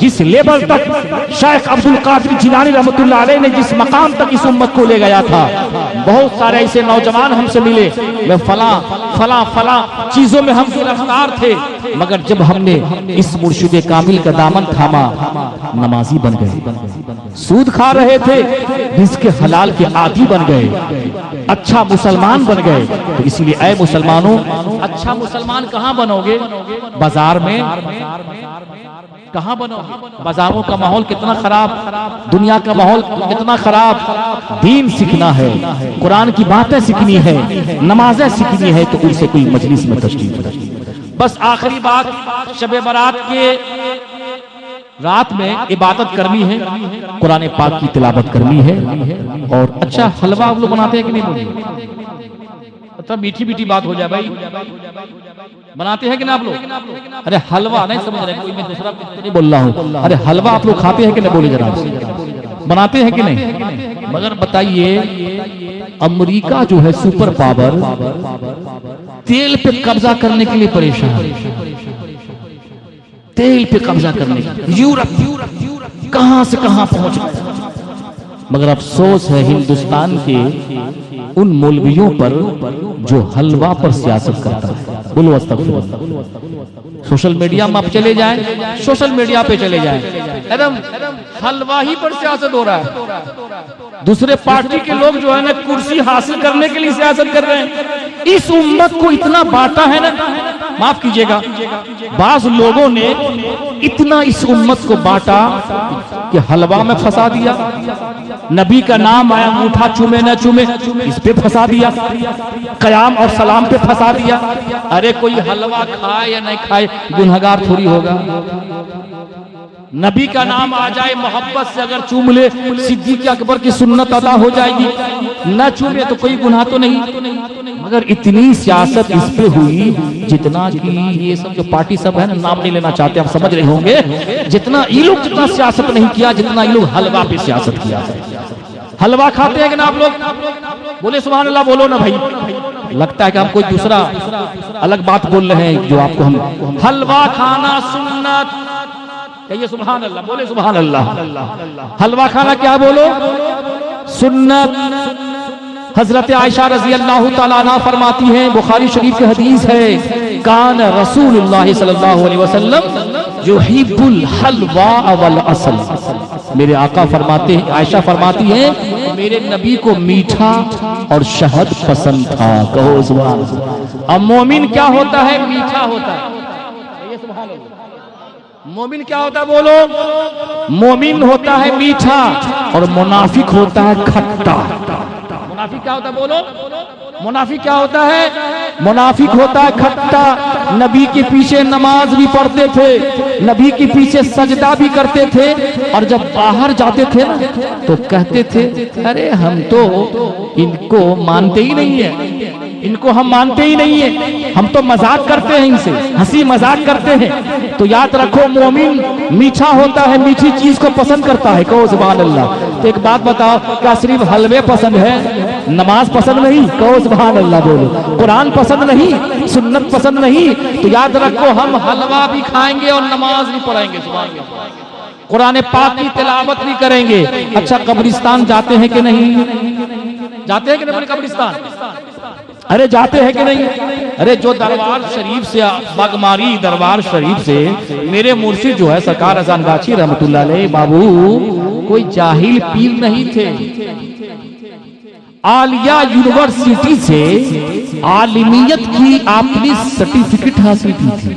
जिस लेवल तक शेख अब्दुल कादिर जिलानी रहमतुल्लाह अलैह ने जिस मकाम तक इस उम्मत को ले गया था। बहुत सारे ऐसे नौजवान हमसे मिले, वे फला चीजों में हम गिरफ्तार थे, मगर जब हमने इस मुर्शिद कामिल का दामन थामा नमाजी बन गए, सूद खा रहे थे रिज़्क़ हलाल के आदी बन गए, अच्छा मुसलमान बन गए। तो इसलिए ऐ मुसलमानों, अच्छा मुसलमान कहाँ बनोगे? बाजार में कहाँ बनोगे? बाजारों का माहौल कितना खराब, दुनिया का माहौल कितना खराब। दीन सीखना है, कुरान की बातें सीखनी है, नमाजें सीखनी है, तो उनसे कोई मजलिस में तशरीफ। बस आखिरी बात, शब बारात के रात में इबादत करनी है, कुरान पाक की तिलावत करनी है। और अच्छा हलवा आप लोग बनाते हैं कि नहीं? मतलब मीठी मीठी बात हो जाए भाई, बनाते हैं कि ना आप लोग? अरे हलवा नहीं समझ रहे कोई, मैं दूसरा नहीं बोल रहा हूँ। अरे हलवा आप लोग खाते हैं कि नहीं? बोले जरा, बनाते हैं कि नहीं? मगर बताइए, अमेरिका जो है सुपर पावर, तेल पे कब्जा करने के लिए परेशान है, तेल पे कब्जा करने के लिए यूरोप कहां से कहां पहुंच गए। मगर अफसोस है हिंदुस्तान के उन मौलवियों पर जो हलवा पर सियासत करता है। बोलो अस्तगफिरुल्लाह। सोशल मीडिया में आप चले जाएं, सोशल मीडिया पे चले जाएं, एकदम हलवा ही पर सियासत हो रहा है। दूसरे पार्टी के लोग जो है ना कुर्सी हासिल करने के लिए सियासत कर रहे हैं। इस उम्मत को इतना बांटा है ना, माफ कीजिएगा, बाज लोगों ने इतना इस उम्मत को बांटा कि हलवा में फंसा दिया, नबी का नाम आया अंगूठा चूमे न चूमे इस पे फंसा दिया, कयाम और सलाम पे फंसा दिया। अरे कोई हलवा खाए या नहीं खाए गुनहगार थोड़ी होगा। नबी का नाम आ जाए मोहब्बत से अगर चूम ले, सिद्दीक अकबर की सुन्नत अदा हो जाएगी, न चूमे तो कोई गुनाह तो नहीं। मगर इतनी सियासत इस पे हुई जितना कि ये सब जो पार्टी सब है ना, नाम नहीं लेना चाहते, आप समझ रहे होंगे, जितना ये लोग जितना सियासत नहीं किया जितना ये लोग हलवा पे सियासत किया है। हलवा खाते हैं कि ना आप लोग? बोले सुभान अल्लाह, बोलो ना भाई। लगता है कि हम कोई दूसरा अलग बात बोल रहे हैं जो आपको हम हलवा खाना सुन्नत कहिए सुभान अल्लाह, बोले सुभान अल्लाह। हलवा खाना क्या बोलो? सुन्नत। हजरत आयशा रजी अल्लाह तआला अन्हा फरमाती हैं, बुखारी शरीफ की हदीस है, कान रसूलुल्लाह सल्लल्लाहु अलैहि वसल्लम युहिब्बुल हलवा वल असल। मेरे आका फरमाते हैं, आयशा फरमाती हैं, मेरे नबी को मीठा और शहद पसंद था। कहो सुभान अल्लाह। अब मोमिन क्या होता है? मीठा होता है। मोमिन क्या होता है? बोलो। मोमिन होता है मीठा और मुनाफिक होता है खट्टा। मुनाफिक क्या होता है? बोलो। मुनाफिक क्या होता है? मुनाफिक होता है खट्टा। नबी के पीछे नमाज भी पढ़ते थे, नबी के पीछे सजदा भी करते थे, और जब बाहर जाते थे ना तो कहते थे, अरे हम तो इनको मानते ही नहीं है, इनको हम मानते ही नहीं है, हम तो मजाक करते हैं इनसे, हंसी मजाक करते हैं। तो याद रखो, मोमिन मीठा होता है, मीठी चीज को पसंद करता है। कहो सुभान अल्लाह। तो एक बात बताओ, क्या सिर्फ हलवे पसंद है, नमाज पसंद नहीं? कहो सुभान अल्लाह। बोलो। कुरान पसंद नहीं, सुन्नत पसंद नहीं? तो याद रखो, हम हलवा भी खाएंगे और नमाज भी पढ़ेंगे, सुभान अल्लाह, कुरान पाक की तिलावत भी करेंगे। अच्छा, कब्रिस्तान जाते हैं कि नहीं? जाते हैं कि नहीं कब्रिस्तान? अरे जाते हैं कि नहीं? अरे जो दरबार शरीफ से, बागमारी दरबार शरीफ से मेरे मुर्शिद जो है सरकार अजान गाछी रहमतुल्लाह अलैह बाबू कोई जाहिल पीर नहीं थे। आलिया यूनिवर्सिटी से आलिमियत की आपने सर्टिफिकेट हासिल की थी।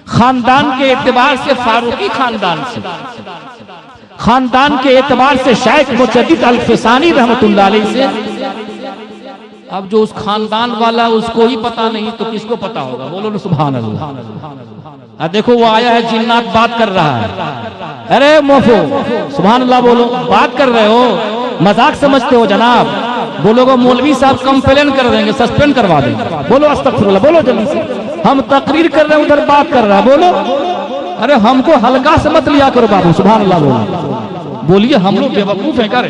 खानदान के एतबार से फारूकी खानदान से, खानदान के एतबार से शेख मुजद्दिद अल-फिसानी रहमतुल्लाह अलैह से। अब जो उस खानदान वाला उसको ही पता नहीं तो किसको पता होगा? बोलो ना सुभान अल्लाह। देखो वो आया है, जिन्नात बात कर रहा है। अरे मोफो, सुभान अल्लाह बोलो। बात कर रहे हो, मजाक समझते हो जनाब? बोलोगे मौलवी साहब कंप्लेन कर देंगे, सस्पेंड करवा देंगे। बोलो अस्तगफिरुल्लाह, बोलो जल्दी से। हम तकरीर कर रहे हैं, उधर बात कर रहा है, बोलो। अरे हमको हल्का से मत लिया करो बाबू, सुभान अल्लाह बोलो। बोलिए, हम लोग बेवकूफ है करे?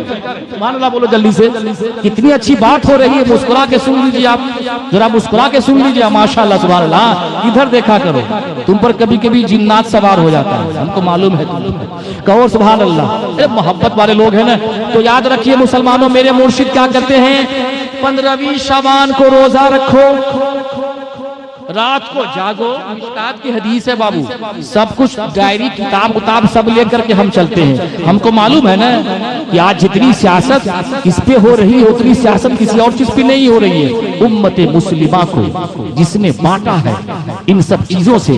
सुभान अल्लाह बोलो जल्दी से। कितनी अच्छी बात हो रही है, मुस्कुरा के सुन लीजिए आप, जरा मुस्कुरा के सुन लीजिए। माशाअल्लाह सुभान अल्लाह। इधर देखा करो, तुम पर कभी कभी जिन्नात सवार हो जाता है, हमको मालूम है। कहो सुभान अल्लाह। मोहब्बत वाले लोग हैं ना। तो याद रखिए मुसलमानों, मेरे मुर्शिद क्या करते हैं? 15वीं शाबान को रोजा रखो, रात को जागो। मिशकात की हदीस है बाबू, सब कुछ डायरी किताब उताब सब लेकर के हम चलते हैं। हमको मालूम है ना कि आज जितनी सियासत इस पे हो रही है उतनी सियासत किसी और चीज पे नहीं हो रही है। उम्मत मुस्लिमा को जिसने बांटा है इन सब चीजों से,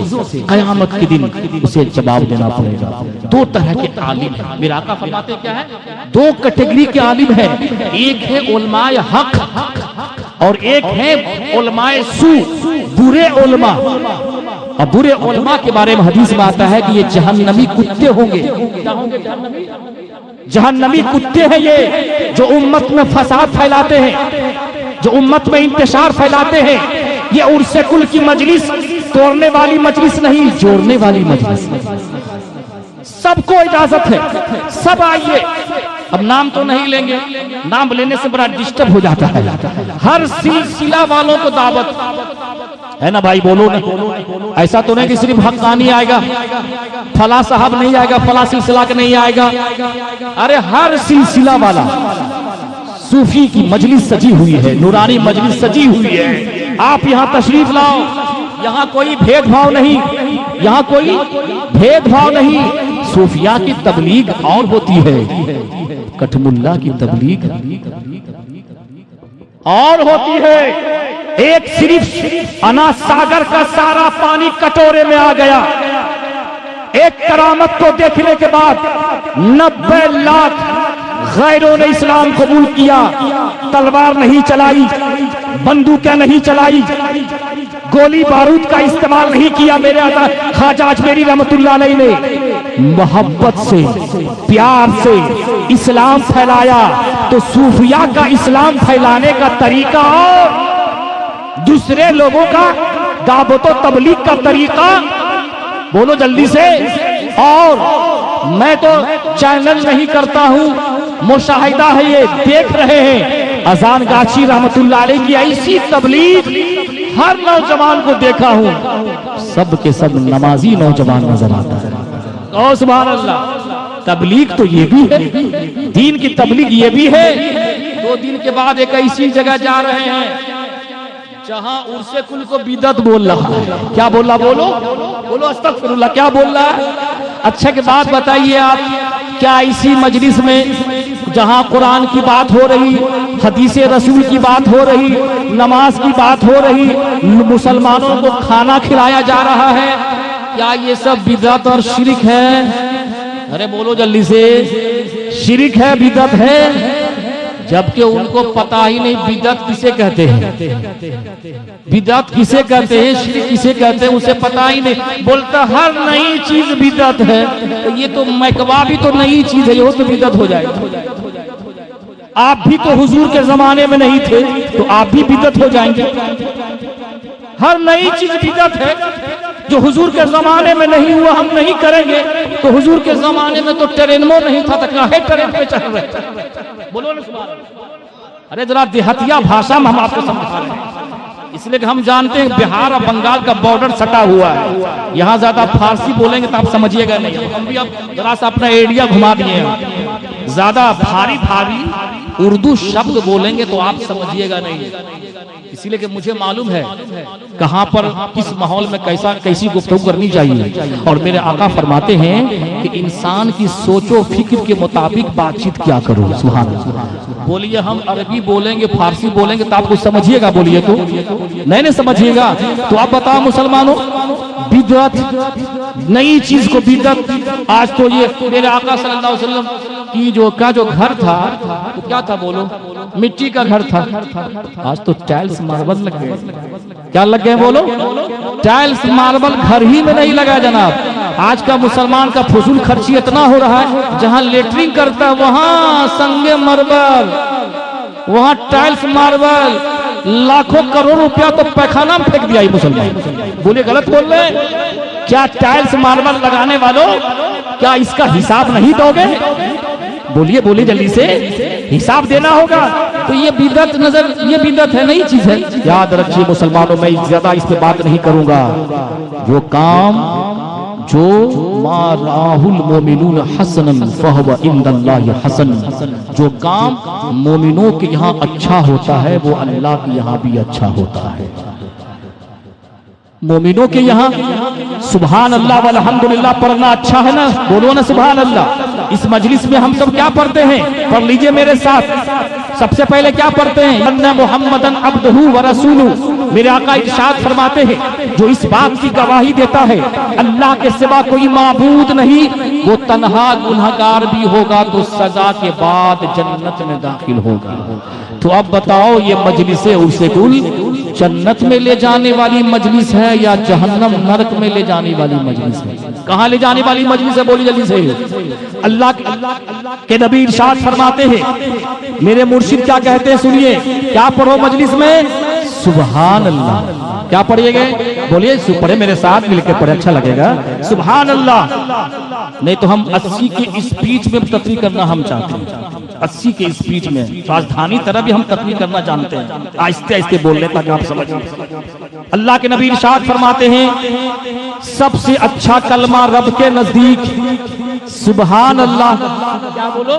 कयामत के दिन उसे जवाब देना पड़ेगा। दो तरह के आलिम है, मेरा आका फरमाते क्या है? दो कैटेगरी के आलिम है। एक है उलमाए हक और एक है उलमाए सू, बुरे उलमा। और बुरे उलमा के बारे में हदीस में आता है कि ये जहन्नमी कुत्ते होंगे। जहन्नमी कुत्ते हैं ये, जो उम्मत में फसाद फैलाते हैं, जो उम्मत में इंतशार फैलाते हैं। ये उर्से कुल की मजलिस तोड़ने वाली मजलिस नहीं, जोड़ने वाली मजलिस। सबको इजाजत है, सब आइए। अब नाम तो नहीं लेंगे, नाम लेने से बड़ा डिस्टर्ब हो जाता है। हर सिलसिला वालों को दावत है ना भाई, बोलो ना। ऐसा तो नहीं कि सिर्फ हक्कानी आएगा, फला साहब नहीं आएगा, फला सिलसिला का नहीं आएगा। अरे हर सिलसिला वाला, सूफी की मजलिस सजी हुई है, नूरानी मजलिस सजी हुई है। आप यहाँ तशरीफ लाओ, यहाँ कोई भेदभाव नहीं, यहाँ कोई भेदभाव नहीं। सूफिया की तबलीग और होती है, कठमुल्ला की तबलीग और होती है। एक सिर्फ अना सागर का सारा पानी कटोरे में आ गया। एक करामत को देखने के बाद 90 लाख गैरों ने इस्लाम कबूल किया। तलवार नहीं चलाई, बंदूकें नहीं चलाई, गोली बारूद का इस्तेमाल नहीं किया। मेरे ख्वाजा अजमेरी रहमतुल्लाह अलैह ने मोहब्बत से, प्यार से इस्लाम फैलाया। तो सूफिया का इस्लाम फैलाने का तरीका और दूसरे लोगों का दावत व तबलीग का तरीका, बोलो जल्दी से। और मैं तो चैनल नहीं करता हूं, मुशाहिदा है, ये देख रहे हैं अजान गाची रहमतुल्लाह अलैह की ऐसी तबलीग हर नौजवान को देखा हूं, सब के सब नमाजी नौजवान नजर आता है। और सुभान अल्लाह, तबलीग तो ये भी है, दीन की तबलीग ये भी है। 2 दिन के बाद एक ऐसी जगह जा रहे हैं जहां उर्से कुल को बिदत बोल रहा है। क्या बोल रहा, बोलो बोलो अस्तगफिरुल्लाह, क्या बोल रहा है? अच्छा की बात बताइए आप, क्या इसी मजलिस में जहां कुरान की बात हो रही, हदीसे रसूल की बात हो रही, नमाज की बात हो रही, मुसलमानों को खाना खिलाया जा रहा है, क्या ये सब बिदत और शिरक है? अरे बोलो जल्दी से, शिरक है, बिदत है। जबकि उनको पता ही नहीं बिदत किसे कहते हैं, बिदत किसे कहते हैं, शिरक किसे कहते हैं, उसे पता ही नहीं। बोलता हर नई चीज बिदत है, तो ये तो मैकवा भी तो नई चीज है, ये तो बिदत हो जाएगा। आप भी तो हुजूर के जमाने में नहीं थे, तो आप भी बिदत हो जाएंगे। हर नई चीज बिदत है, जो हुजूर के जमाने में नहीं हुआ हम नहीं करेंगे। तो हुजूर के जमाने में तो ट्रेनमो नहीं था, तो काहे ट्रेन पे चढ़ रहे? बोलो ना सुभान अल्लाह। अरे जरा देहतिया भाषा में हम आपको समझा रहे हैं, इसलिए कि हम जानते हैं बिहार और बंगाल का बॉर्डर सटा हुआ है। यहाँ ज्यादा फारसी बोलेंगे तो आप समझिएगा नहीं। हम भी अब जरा सा अपना एरिया घुमा दिए हैं, ज्यादा भारी भारी उर्दू शब्द बोलेंगे तो आप समझिएगा नहीं। इसीलिए कि मुझे मालूम है कहां पर किस माहौल में कैसी गुफ्तगू करनी चाहिए। और मेरे आका फरमाते हैं कि इंसान की सोचो फिक्र के मुताबिक बातचीत क्या करो। सुभान अल्लाह। बोलिए हम अरबी बोलेंगे, फारसी बोलेंगे तो आप कुछ समझिएगा, बोलिए तो नहीं समझिएगा। तो आप बताओ मुसलमानों, बिदअत, नई चीज को बिदअत। आज तो ये मेरे आका सल्लल्लाहु अलैहि वसल्लम की जो घर था, तो क्या था बोलो, मिट्टी का घर था। आज तो टाइल्स मार्बल लग गए। क्या लग गए बोलो? टाइल्स मार्बल घर ही में नहीं लगा जनाब। आज का मुसलमान का फजूल खर्ची इतना हो रहा है, जहां लेटरिन करता है वहां संगे मार्बल, वहां टाइल्स मार्बल, लाखों करोड़ रुपया तो पैखाना में फेंक दिया मुसलमान। बोले गलत बोल रहे? क्या टाइल्स मार्बल लगाने वालों, क्या इसका हिसाब नहीं दोगे? बोलिए बोलिए जल्दी से, हिसाब देना होगा। तो ये बिदअत ये बिदअत है, नई चीज है। याद रखिए मुसलमानों, मैं ज्यादा इस पे बात नहीं करूंगा। जो काम जो मा राहुल मोमिनून हसनन फहुव इंदल्लाहि हसन, जो काम मोमिनों के यहाँ अच्छा होता है वो अल्लाह के यहाँ भी अच्छा होता है। मोमिनों के यहाँ सुभान अल्लाह वल्हम्दुलिल्लाह पढ़ना अच्छा है ना, बोलो ना सुभान अल्लाह। इस मजलिस में हम सब क्या पढ़ते हैं, पढ़ लीजिए मेरे साथ। सबसे पहले क्या पढ़ते हैं, अन्ना मुहम्मदन अब्दुहु व रसूलुहु। मेरे आका इरशाद फरमाते हैं, जो इस बात की गवाही देता है अल्लाह के सिवा कोई माबूद नहीं, वो तन्हा गुनहगार भी होगा तो सजा के बाद जन्नत में दाखिल होगा। तो अब बताओ, ये मजलिस उर्से कुल जन्नत में ले जाने वाली मजलिस है या जहन्नम नरक में ले जाने वाली मजलिस है? कहां ले जाने वाली मजलिस है, बोली जल्दी से। अल्लाह के नबी इरशाद फरमाते हैं, मेरे मुर्शिद क्या कहते हैं सुनिए। क्या पढ़ो मजलिस में? सुभान अल्लाह। क्या पढ़िएगा? बोलिए, पढ़े मेरे साथ मिलकर पढ़े, अच्छा लगेगा। सुभान अल्लाह। नहीं तो हम 80 के स्पीच में तकरीर करना हम चाहते हैं, 80 के स्पीच में राजधानी तरह भी हम तकरीर करना जानते हैं, आहिस्ते आहिस्ते बोल ले ताकि आप समझ। अल्लाह के नबी इरशाद फरमाते हैं सबसे अच्छा कलमा रब के नजदीक सुबहान अल्लाह, क्या बोलो,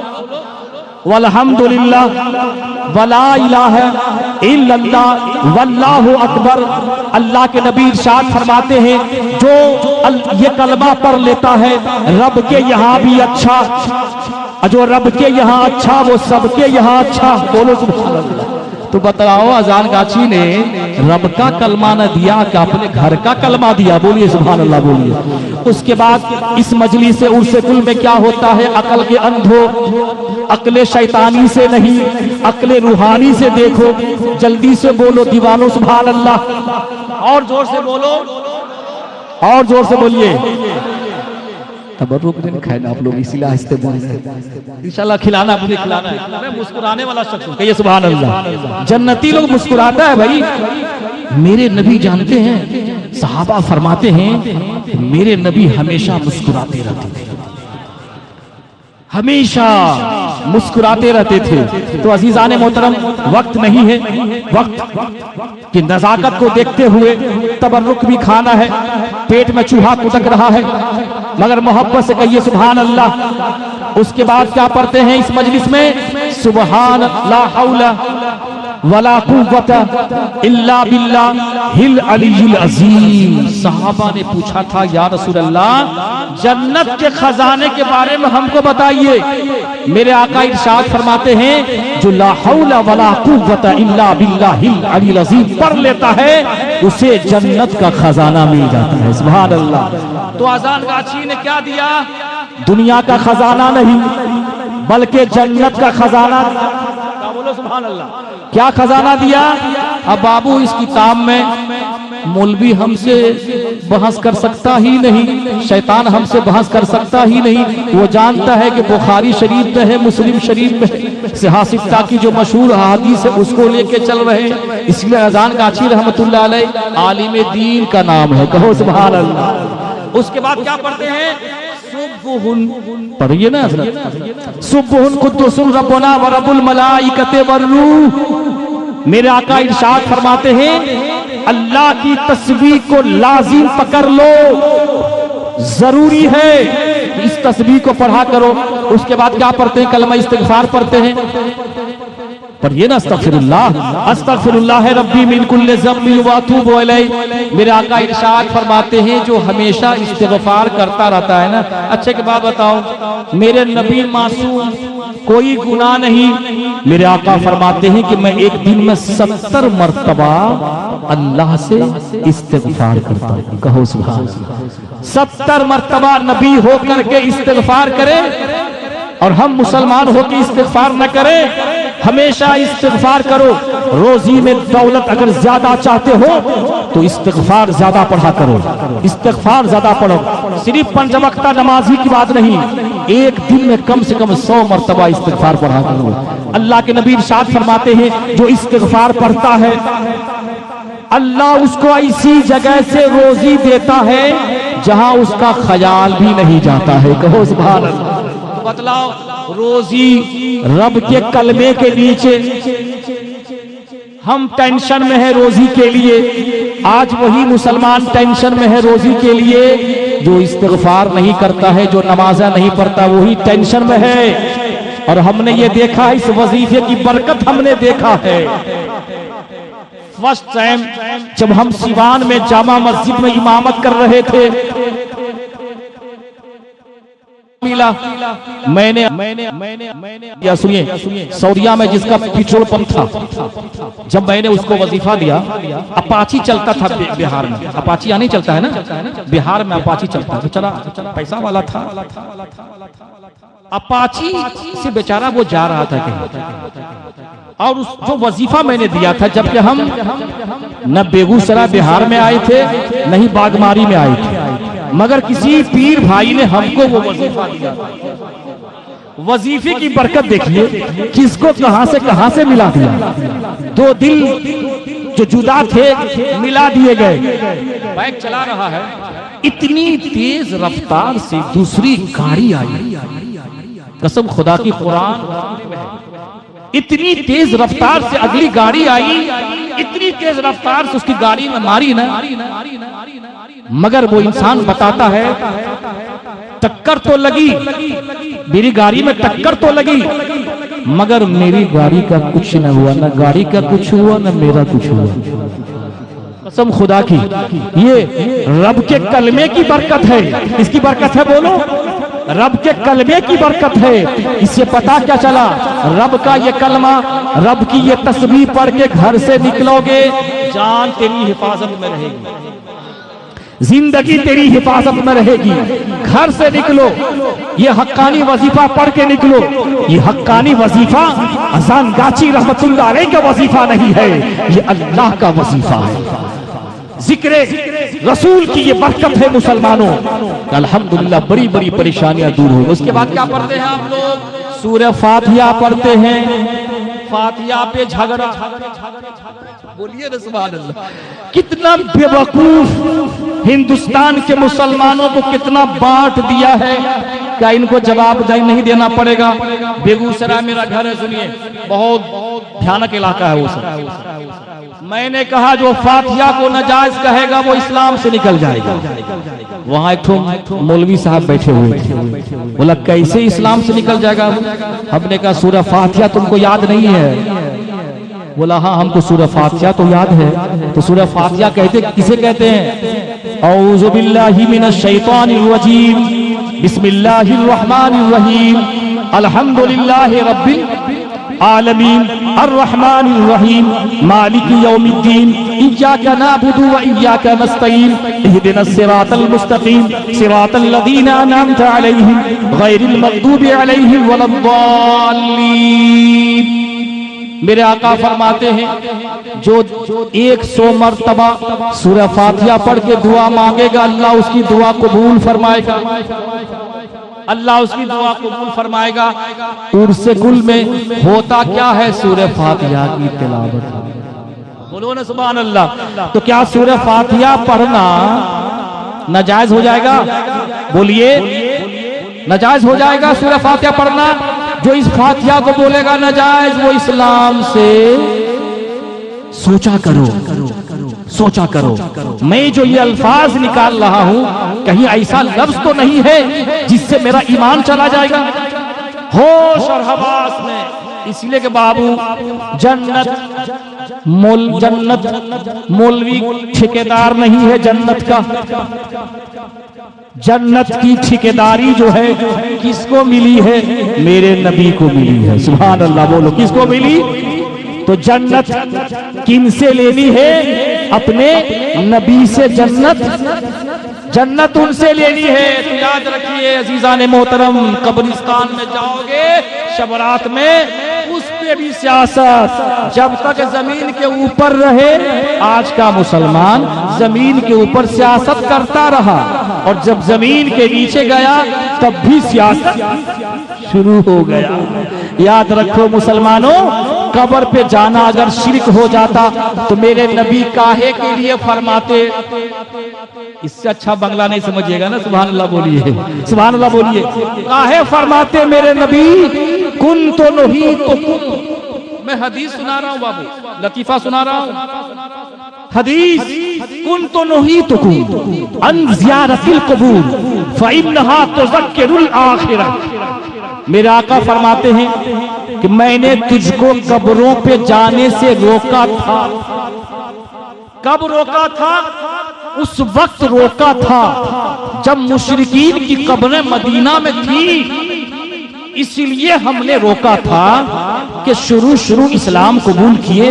वल्हम्दुलिल्लाह वला इलाहा इल्लल्लाह वल्लाहु अकबर। अल्लाह के नबी इरशाद फरमाते हैं जो ये कलमा पढ़ लेता है रब के यहाँ भी अच्छा, जो रब के यहाँ अच्छा वो सबके यहाँ अच्छा। बोलो सुभान अल्लाह। तो बताओ अजान गाची ने रब का कलमा न दिया कि अपने घर का कलमा दिया। बोलिए सुभान अल्लाह बोलिए। उसके बाद इस मजलिस से उर्से कुल में क्या होता है, अकल के अंधो, अकले शैतानी से नहीं अकले रूहानी से देखो। जल्दी से बोलो दीवानो सुभान अल्लाह। और जोर से बोलो, और जोर से बोलिए। तबर्रुक नहीं खाए आप लोग, इसीलिए आहिस्ते बोल रहे हैं। इंशाल्लाह खिलाना, मुझे खिलाना है। मैं मुस्कुराने वाला शख्स हूं, कहिए सुभान अल्लाह। जन्नती लोग मुस्कुराता है भाई। मेरे नबी जानते हैं, सहाबा फरमाते हैं मेरे नबी हमेशा मुस्कुराते रहते थे, हमेशा मुस्कुराते रहते थे। तो अजीजान मोहतरम वक्त नहीं है, वक्त की नजाकत को देखते हुए तबर्रुक भी खाना है। पेट में चूहा कुटक रहा है मगर मोहब्बत से कहिए सुभान अल्लाह। उसके बाद क्या पढ़ते हैं इस मजलिस में, सुभान ला हौला वला कुव्वता इल्ला बिल्लाहिल अलीयुल अज़ीम। सहाबा ने पूछा था या रसूल अल्लाह जन्नत के खजाने के बारे में हमको बताइए। मेरे आका इरशाद फरमाते हैं जो ला हौला वला कुव्वता इल्ला बिल्लाहिल अलीयुल अज़ीम पढ़ लेता है उसे जन्नत का खजाना मिल जाता है। सुभान अल्लाह। तो अजान गाछी ने क्या दिया, दुनिया का खजाना नहीं बल्कि जन्नत का खजाना। बोलो सुभान अल्लाह। क्या खजाना दिया। अब बाबू इस किताब में मौलवी हमसे बहस कर सकता ही नहीं, शैतान हमसे बहस कर सकता ही नहीं। वो जानता है कि बुखारी शरीफ में है, मुस्लिम शरीफ में सिहासिता की जो मशहूर हदीस है उसको लेके चल रहे हैं। इसलिए अजान गाछी रहमतुल्लाह अलैह आलिम दीन का नाम है। कहो सुभान अल्लाह। उसके बाद क्या पढ़ते हैं, पढ़िए ना हज़रत, सुब्हुन कुद्दुसुर रब्बुना व रब्बुल मलाइकते वरूह। मेरे आका इरशाद फरमाते हैं अल्लाह की तस्बीह को लाजिम पकड़ लो, जरूरी है इस तस्बीह को पढ़ा करो। उसके बाद क्या पढ़ते हैं, कलमा इस्तिग़फ़ार पढ़ते हैं। पर ये ना अस्तगफिरुल्लाह रब्बी मिन कुल्लि ज़म्बिन व अतूबु अलैह। मेरे आका इरशाद फरमाते हैं जो हमेशा इस्तिग़फ़ार करता रहता है ना। अच्छे के बाद बताओ मेरे नबी मासूम, कोई गुनाह नहीं। मेरे आका फरमाते हैं कि मैं एक दिन में 70 मर्तबा अल्लाह से इस्तिग़फ़ार करता हूँ। कहो सुभान अल्लाह। 70 मर्तबा नबी होकर के इस्तिग़फ़ार करे और हम मुसलमान होकर इस्तिग़फ़ार न करें। हमेशा इस्तिग़फ़ार करो। रोजी में दौलत अगर ज्यादा चाहते हो तो इस्तिग़फ़ार ज्यादा पढ़ा करो, इस्तिग़फ़ार ज्यादा पढ़ो। सिर्फ 5 वक्ता नमाजी की बात नहीं, एक दिन में कम से कम 100 मर्तबा इस्तिग़फ़ार पढ़ा करो। अल्लाह के नबी इरशाद फरमाते हैं जो इस्तिग़फ़ार पढ़ता है अल्लाह उसको ऐसी जगह से रोजी देता है जहां उसका ख्याल भी नहीं जाता है। कहो सुभान अल्लाह। तो बतलाओ रोजी रब के कलमे के नीचे हम टेंशन में है रोजी के लिए। आज वही मुसलमान टेंशन में है रोजी के लिए जो इस्तिग़फ़ार नहीं करता है, जो नमाज़ा नहीं पढ़ता, वही टेंशन में है। और हमने ये देखा है, इस वजीफे की बरकत हमने देखा है। फर्स्ट टाइम जब हम सिवान में जामा मस्जिद में इमामत कर रहे थे मिला, मैंने या सुनिए सौरिया में जिसका पेट्रोल पंप था, जब मैंने उसको वजीफा दिया, अपाची चलता था बिहार में। अपाची यहाँ नहीं चलता है ना, बिहार में अपाची चलता है। बेचारा पैसा वाला था, अपाची से बेचारा वो जा रहा था कहीं। और उस जो वजीफा मैंने दिया था, जबकि हम न बेगूसराय बिहार में आए थे न ही बागमारी में आए थे, मगर किसी पीर भाई ने हमको वो वजीफा दिया। वजीफे की बरकत देखिए, किसको कहां से मिला दिया। 2 दिल जो जुदा थे मिला दिए गए। बाइक चला रहा है, इतनी तेज रफ्तार से दूसरी गाड़ी आई, कसम खुदा की, कुरान, इतनी तेज रफ्तार से अगली गाड़ी आई, इतनी तेज रफ्तार से उसकी गाड़ी में मारी ना, मगर वो इंसान बताता है टक्कर तो लगी, मेरी गाड़ी में टक्कर तो लगी, मगर मेरी गाड़ी का कुछ न हुआ, न गाड़ी का कुछ हुआ, न मेरा कुछ हुआ। कसम खुदा की, ये रब के कलमे की बरकत है। इसकी बरकत है, बोलो, रब के कलमे की बरकत है। इससे पता क्या चला, रब का ये कलमा, रब की ये तस्बीह पढ़ के घर से निकलोगे, जान तेरी हिफाजत में रहेगी, जिंदगी तेरी हिफाजत में रहेगी। घर से निकलो, ये हक्कानी वजीफा पढ़ के निकलो। ये हक्कानी वजीफा अज़ान गाची रहमतुल्लाह अलैह का वजीफा नहीं है, ये अल्लाह का वजीफा है। जिक्र रसूल की ये बरकत है मुसलमानों। अल्हम्दुलिल्लाह बड़ी बड़ी परेशानियां दूर हो। उसके बाद क्या पढ़ते हैं आप लोग? सूरह फातिहा पढ़ते हैं। फातिहा पे झगड़ा, बोलिए ना सुभान अल्लाह। कितना बेवकूफ हिंदुस्तान के मुसलमानों को कितना बांट दिया है, क्या इनको जवाब नहीं देना पड़ेगा? बेगूसराय मेरा घर है, सुनिए, बहुत भयानक इलाका है वो सब। मैंने कहा जो फातिहा को नाजायज कहेगा वो इस्लाम से निकल जाएगा। वहां एक मौलवी साहब बैठे हुए थे, बोला कैसे इस्लाम से निकल जाएगा? हमने कहा सूरह फातिहा तुमको याद नहीं है? बोला हाँ हमको सूरह फातिहा तो याद है। तो सूरह फातिहा कहते किसे कहते हैं? औज़ु बिल्लाहि मिनश शैतानिर रजीम, बिस्मिल्लाहिर रहमानिर रहीम, अल्हम्दुलिल्लाहि रब्बिल आलमीन, अर्रहमानिर रहीम, मालिकि यौमिद्दीन, इय्याका नअबुदु व इय्याका नस्तईन, इहदिनस सिरातल मुस्तकीम, सिरातल लज़ीना अनअमता अलैहिम, गैरिल मग़दूबि अलैहिम वलद्दाल्लीन। मेरे आका फरमाते हैं जो 100 मरतबा सूरह फातिहा पढ़ के दुआ मांगेगा, अल्लाह उसकी दुआ कबूल फरमाएगा, अल्लाह उसकी दुआ कबूल फरमाएगा। उर्से कुल में होता क्या है? सूरह फातिहा की तिलावत। बोलो ना सुभान अल्लाह। तो क्या सूरह फातिहा पढ़ना नाजायज हो जाएगा? बोलिए, नाजायज हो जाएगा सूरह फातिहा पढ़ना? जो इस फातिहा को बोलेगा नाजायज, वो इस्लाम से सोचा करो, सोचा करो। मैं जो ये अल्फाज निकाल रहा हूं, कहीं ऐसा लफ्ज तो नहीं है जिससे मेरा ईमान चला जाएगा? होश और हवास में। इसलिए कि बाबू जन्नत मौलवी ठेकेदार नहीं है जन्नत का। जन्नत की ठेकेदारी जो है किसको मिली है? मेरे नबी को मिली है। सुभान अल्लाह, बोलो किसको मिली? तो जन्नत किनसे लेनी है? अपने नबी से जन्नत उनसे लेनी है। तो याद रखिए अजीजान मोहतरम, कब्रिस्तान में जाओगे शबरात में, उस पे भी सियासत। जब तक जमीन के ऊपर रहे, आज का मुसलमान जमीन के ऊपर सियासत करता रहा, और जब जमीन के नीचे गया तब भी सियासत शुरू हो गया। याद रखो मुसलमानों, कब्र पे जाना अगर शिर्क हो जाता तो मेरे नबी काहे के लिए फरमाते? इससे अच्छा बंगला नहीं समझिएगा ना। सुभान अल्लाह बोलिए, सुभान अल्लाह बोलिए। काहे फरमाते मेरे नबी? कुन तो नहीं तो कुन। मैं हदीस सुना रहा हूँ बाबू, लतीफा सुना रहा हूँ। हदीस कुन तो नहीं तो कुन अन ज़ियारतिल क़ुबूर फ़इन्नहा तुज़क्किरुल आखिरह। मेरे आका फरमाते हैं कि मैंने तुझको कब्रों पे जाने से रोका था। कब रोका था? उस वक्त रोका था जब मुशरिकीन की कब्रें मदीना में थी। इसलिए हमने रोका था कि शुरू इस्लाम कबूल किए,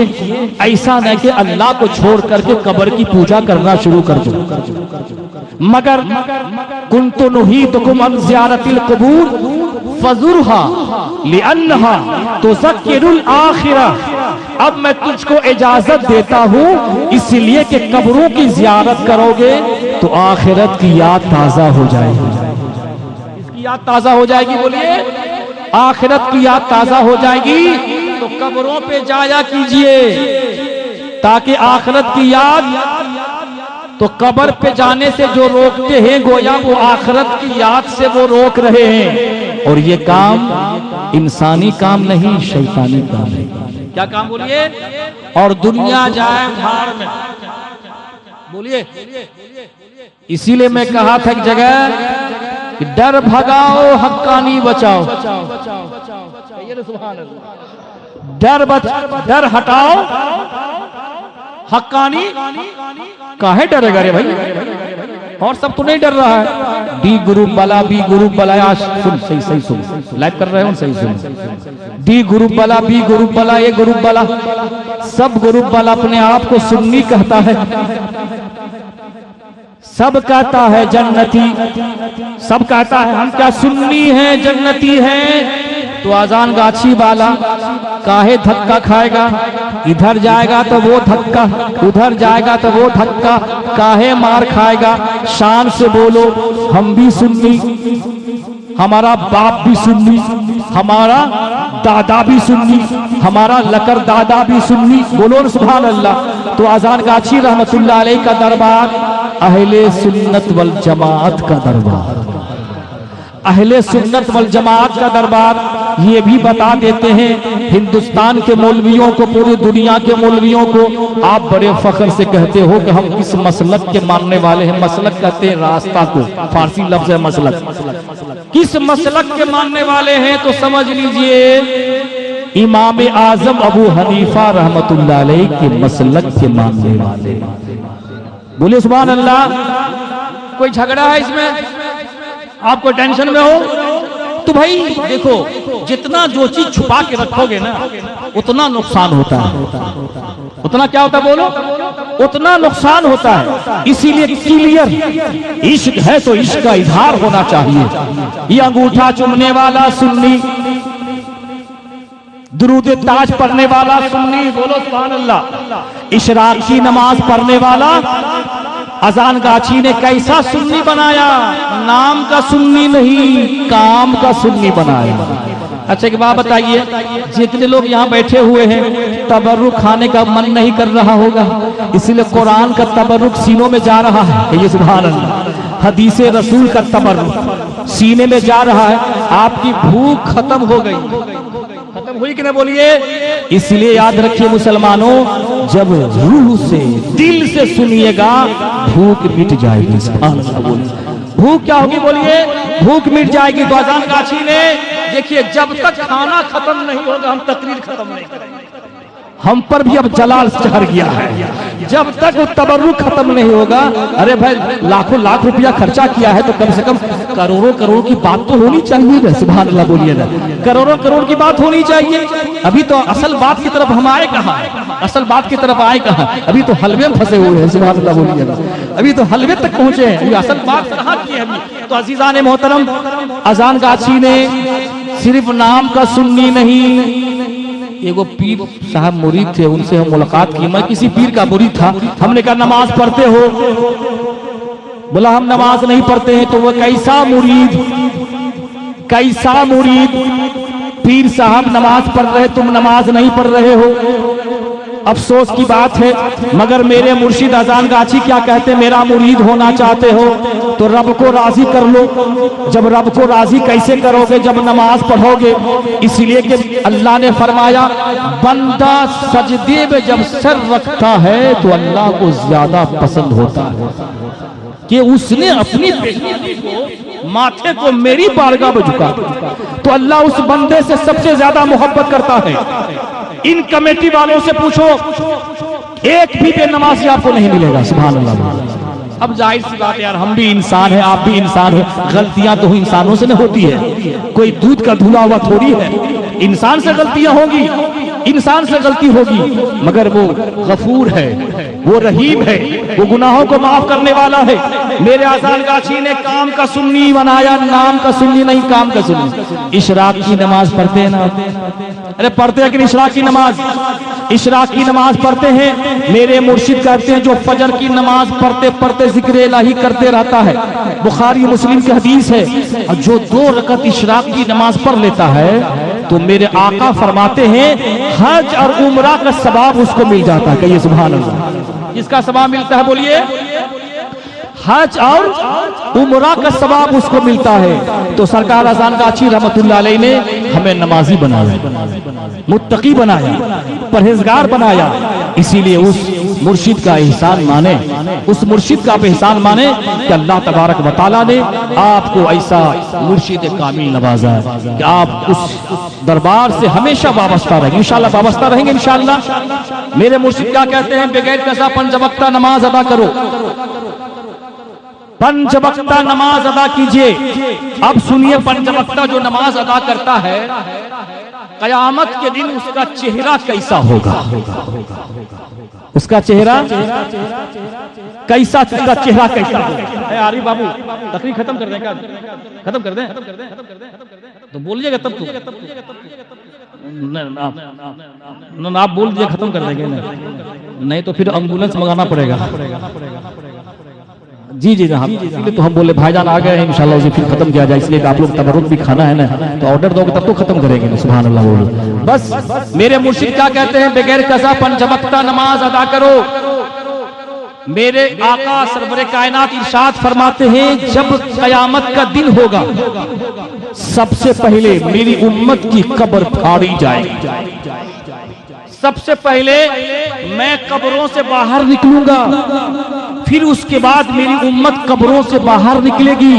ऐसा न कि अल्लाह को छोड़ करके कब्र की पूजा करना शुरू कर दो। मगर कुन्तु नुहीतुकुम अन ज़ियारतिल क़ुबूर फज़ुरहा लिअन्नहा तुज़क्किरुल आखिरह। अब मैं तुझको इजाजत देता हूँ इसलिए कि कब्रों की ज़ियारत करोगे तो आखिरत की याद ताज़ा हो जाएगी। इसकी याद ताज़ा हो जाएगी। बोलिए, आखिरत की याद ताज़ा हो जाएगी। तो कब्रों पे जाया कीजिए ताकि आखिरत की याद तो कब्र पे जाने से जो रोकते हैं गोया वो आखिरत की याद से वो रोक रहे हैं। और ये काम इंसानी काम नहीं, शैतानी काम है। क्या काम बोलिए? और दुनिया जाए भाड़ में, बोलिए। इसीलिए मैं कहा था एक जगह कि डर भगाओ हक्कानी बचाओ, डर हटाओ हक्कानी काहे डरेगा रे भाई? और सब तो नहीं डर रहा है। डी ग्रुप वाला, बी ग्रुप वाला, सुन सही सही सुन, लाइव कर रहे हो सही सुन। डी ग्रुप वाला, बी ग्रुप वाला, ए ग्रुप वाला, सब ग्रुप वाला अपने आप को सुन्नी कहता है, सब कहता है जन्नती, सब कहता है हम क्या सुन्नी हैं, जन्नती हैं। तो आजान गाछी वाला काहे धक्का खाएगा? इधर जाएगा तो वो धक्का, उधर जाएगा तो वो धक्का, काहे मार खाएगा? शान से बोलो हम भी सुन्नी, हमारा बाप भी सुन्नी, हमारा दादा भी सुन्नी, हमारा लकर दादा भी सुन्नी। बोलो सुभान अल्लाह। तो आजान गाछी रहमतुल्लाह अलैह का दरबार अहले सुन्नत वल जमात का दरबार, अहले सुन्नत वल जमात का दरबार। ये भी बता देते हैं हिंदुस्तान के मौलवियों को, पूरी दुनिया के मौलवियों को, आप बड़े फख्र से कहते हो कि हम किस मसलक के मानने वाले हैं। मसलक कहते हैं रास्ता को, फारसी लफ्ज है मसलक। किस मसलक के मानने वाले हैं? तो समझ लीजिए इमाम आजम अबू हनीफा रहमतुल्लाह अलैह के मसलक के मानने वाले। बोलिए सुभान अल्लाह। कोई झगड़ा है इसमें? आपको टेंशन में हो तो भाई देखो, जितना जो चीज छुपा के रखोगे ना उतना नुकसान होता है। उतना क्या होता है बोलो? उतना नुकसान होता है। इसीलिए क्लियर इश्क है तो इश्क का इजहार होना चाहिए। ये अंगूठा चुमने वाला सुन्नी, दुरूद ताज पढ़ने वाला सुन्नी, बोलो सुभान अल्लाह। इशराक की नमाज पढ़ने वाला अजान गाछी ने कैसा सुन्नी बनाया? नाम का सुन्नी नहीं, काम का सुन्नी बनाया। अच्छा एक बात बताइए, जितने लोग यहाँ बैठे हुए हैं तबर्रुक खाने का मन नहीं कर रहा होगा, इसीलिए कुरान का तबर्रुक सीनों में जा रहा है। ये सुभान अल्लाह। हदीसे रसूल का तबर्रुक सीने में जा रहा है। आपकी भूख खत्म हो गई, खत्म हुई कि नहीं बोलिए? इसलिए याद रखिए मुसलमानों, जब रूह से दिल से सुनिएगा भूख मिट जाएगी। भूख क्या होगी बोलिए? भूख मिट जाएगी। तो अजान गाछी ने देखिए, जब तक खाना खत्म नहीं होगा हम तकरीर खत्म नहीं करेंगे। हम पर भी अब जलाल चढ़ गया है। जब तक वो तबर्रुक खत्म नहीं होगा, अरे भाई लाखों लाख रुपया खर्चा किया है तो कम से कम करोड़ों करोड़ की बात तो होनी चाहिए ना। सुभान अल्लाह बोलिए ना, करोड़ों करोड़ की बात होनी चाहिए। अभी तो असल बात की तरफ हम आए कहाँ? असल बात की तरफ आए कहाँ? अभी तो हलवे में फंसे हुए हैं। सुभान अल्लाह बोलिए ना, अभी तो हलवे तक पहुंचे हैं। असल बात कहाँ की है अभी? तो अजीजान मोहतरम, अजान गाछी ने सिर्फ नाम का सुन्नी नहीं, एगो पीर साहब मुरीद थे, उनसे हम मुलाकात की। मैं किसी पीर का मुरीद था। हमने कहा नमाज पढ़ते हो? बोला हम नमाज नहीं पढ़ते हैं। तो वो कैसा मुरीद, कैसा मुरीद? पीर साहब नमाज पढ़ रहे, तुम नमाज नहीं पढ़ रहे हो। अफसोस की बात है, मगर मेरे मुर्शिद अजान गाछी क्या कहते? मेरा मुरीद होना चाहते हो तो रब को राजी कर लो। जब रब को राजी कैसे करोगे? जब नमाज पढ़ोगे। इसलिए कि अल्लाह ने फरमाया बंदा सजदे में जब सर रखता है तो अल्लाह को ज्यादा पसंद होता है कि उसने अपनी बेटी को, माथे को मेरी बारगाह में झुका। तो अल्लाह उस बंदे से सबसे ज्यादा मोहब्बत करता है। इन कमेटी वालों से पूछो, एक भी बेनमाजी आपको नहीं मिलेगा। सुभान अल्लाह। अब जाहिर सी बात है यार, हम भी इंसान हैं, आप भी इंसान हो, गलतियां तो इंसानों से नहीं होती है। कोई दूध का धुला हुआ थोड़ी है। इंसान से गलतियां होगी, इंसान से गलती होगी, मगर वो गफूर है, वो रहीम है, वो गुनाहों को माफ करने वाला है। मेरे अजान गाछी ने काम का सुन्नी बनाया, नाम का सुन्नी नहीं, काम का सुन्नी। इशराक की नमाज पढ़ते हैं ना? अरे पढ़ते हैं कि इशराक की नमाज? इशराक की नमाज पढ़ते हैं। मेरे मुर्शिद कहते हैं जो फजर की नमाज पढ़ते पढ़ते जिक्र इलाही करते रहता है, बुखारी मुस्लिम की हदीस है, और जो 2 रकत इशराक की नमाज पढ़ लेता है तो मेरे आका फरमाते हैं हज और उम्रा का सवाब उसको मिल जाता है। कहिए सुभान अल्लाह। किसका सवाब मिलता है बोलिए? हज और उम्रा का सवाब उसको मिलता है। तो सरकार अजान गाची रहमतुल्लाह अलैह ने हमें नमाजी बनाया, मुत्तकी बनाया, परहेजगार बनाया। इसीलिए उस मुर्शिद का एहसान माने, उस मुर्शिद का आप एहसान माने कि अल्लाह तबारक व तआला ने आपको ऐसा मुर्शिद कामिल नवाजा है कि आप उस दरबार से हमेशा वाबस्ता रहेंगे। इंशाअल्लाह वाबस्ता रहेंगे इंशाअल्लाह। मेरे मुर्शिद क्या कहते हैं? बगैर कसा 5 वक्ता नमाज अदा करो, 5 वक्ता नमाज अदा कीजिए। अब सुनिए, 5 वक्ता जो नमाज अदा करता है, कयामत के दिन उसका चेहरा कैसा होगा? उसका चेहरा कैसा? उसका चेहरा कैसा होगा? आरिफ बाबू तकरीर खत्म कर दें क्या? खत्म कर दें? तो बोलिएगा तब तो आप बोल दीजिए, खत्म कर देंगे। नहीं तो फिर एम्बुलेंस मंगाना पड़ेगा। जी जी हाँ, इसलिए तो हम बोले भाईजान आ गए हैं, इंशाल्लाह उसे फिर खत्म किया जाए। इसलिए आप लोग तबरुक भी खाना है ना, तो ऑर्डर दोगे तब तो खत्म करेंगे ना। सुभान अल्लाह बोलो। बस मेरे मुर्शिद क्या कहते हैं? बगैर कसा 5 वक्ता नमाज अदा करो। मेरे आका सरवरे कायनात इरशाद फरमाते हैं, जब कयामत का दिन होगा सबसे पहले मेरी उम्मत की कब्र फाड़ी जाएगी। सबसे पहले मैं कब्रों से बाहर निकलूंगा, फिर उसके बाद मेरी उम्मत कब्रों से बाहर निकलेगी।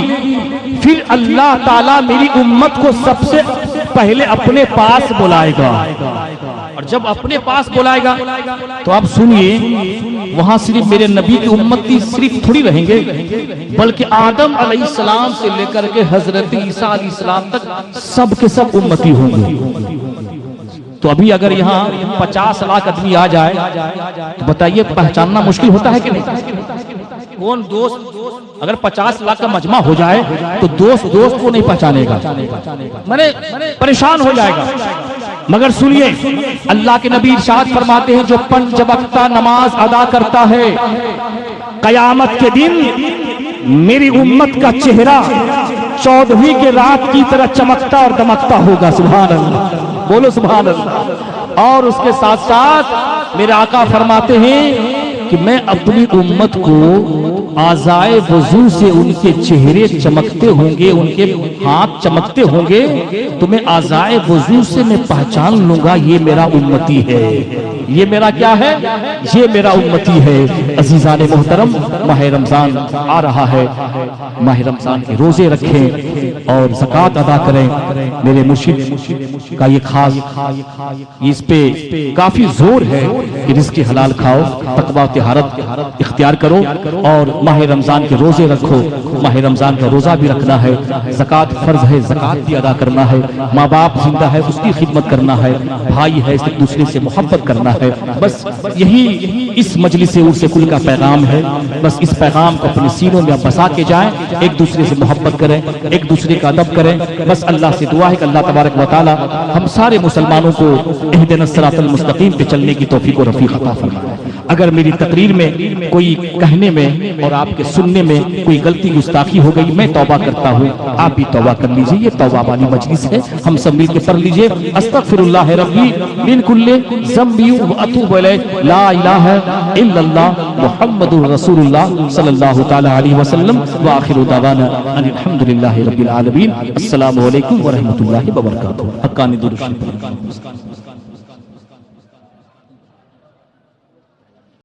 फिर अल्लाह ताला मेरी उम्मत को सबसे पहले अपने पास बुलाएगा। और जब अपने पास बुलाएगा तो आप सुनिए, वहां सिर्फ मेरे नबी की उम्मत की सिर्फ थोड़ी रहेंगे, बल्कि आदम अलैहिस्सलाम से लेकर के हजरत ईसा अलैहिस्सलाम तक सब के सब उम्मती होंगे। तो अभी अगर यहाँ 50 लाख आदमी आ जाए तो बताइए पहचानना मुश्किल होता है कि नहीं? कौन दोस्त? अगर 50 लाख का मजमा हो जाए तो दोस्त को नहीं पहचानेगा, माने परेशान हो जाएगा। मगर सुनिए, अल्लाह के नबी इरशाद फरमाते हैं, जो 5 वक्ता नमाज अदा करता है, कयामत के दिन मेरी उम्मत का चेहरा 14वीं के रात की तरह चमकता और दमकता होगा। सुभान अल्लाह, बोलो सुभान अल्लाह। और उसके साथ साथ मेरे आका फरमाते हैं कि मैं अपनी उम्मत को आज़ाए वजू से उनके चेहरे चमकते होंगे, उनके हाथ चमकते होंगे, तो मैं आज़ाए वजू से मैं पहचान लूंगा ये मेरा उम्मती है, ये मेरा क्या है? ये मेरा उम्मती है। अजीजान मोहतरम, माह रमजान आ रहा है, माह रमजान के रोजे रखें और ज़कात अदा करें। मेरे मुर्शिद का ये खास, इस पे काफी जोर है कि रिज़्क़ हलाल खाओ, तकवा तिहारत इख्तियार करो और माह रमजान के रोजे रखो। माह रमजान का रोजा भी रखना है, ज़कात फर्ज है, ज़कात भी अदा करना है। माँ बाप जिंदा है उसकी खिदमत करना है, भाई है एक दूसरे से मोहब्बत करना है। बस यही इस मजलिस उर्स कुल का पैगाम है। बस इस पैगाम को अपने सीनों में बसा के जाएं, एक दूसरे से मोहब्बत करें, एक दूसरे का अदब करें। बस अल्लाह से दुआ है कि अल्लाह तबारक व तआला हम सारे मुसलमानों को इहदिनस सिरातल मुस्तकीम पे चलने की तौफीक और रफीक अता फरमाए। अगर मेरी तकरीर में कोई कहने में और आपके सुनने में कोई गलती गुस्ताखी हो गई, मैं तौबा करता हूँ, आप भी तौबा कर लीजिए। ये तौबा वाली मजलिस है, हम सब मिलकर पढ़ लीजिए, अस्तगफिरुल्लाह रब्बी मिन कुल्ली ज़म्बी व अतूबु इलैहि, ला इलाहा इल्लल्लाह मुहम्मदुर रसूलुल्लाह सल्लल्लाहु तआला अलैहि वसल्लम व आखिरु दावाना अनिल हम्दुलिल्लाहि रब्बिल आलमीन। अस्सलामु अलैकुम व रहमतुल्लाहि व बरकातुहू। हक्कानी दुरूद।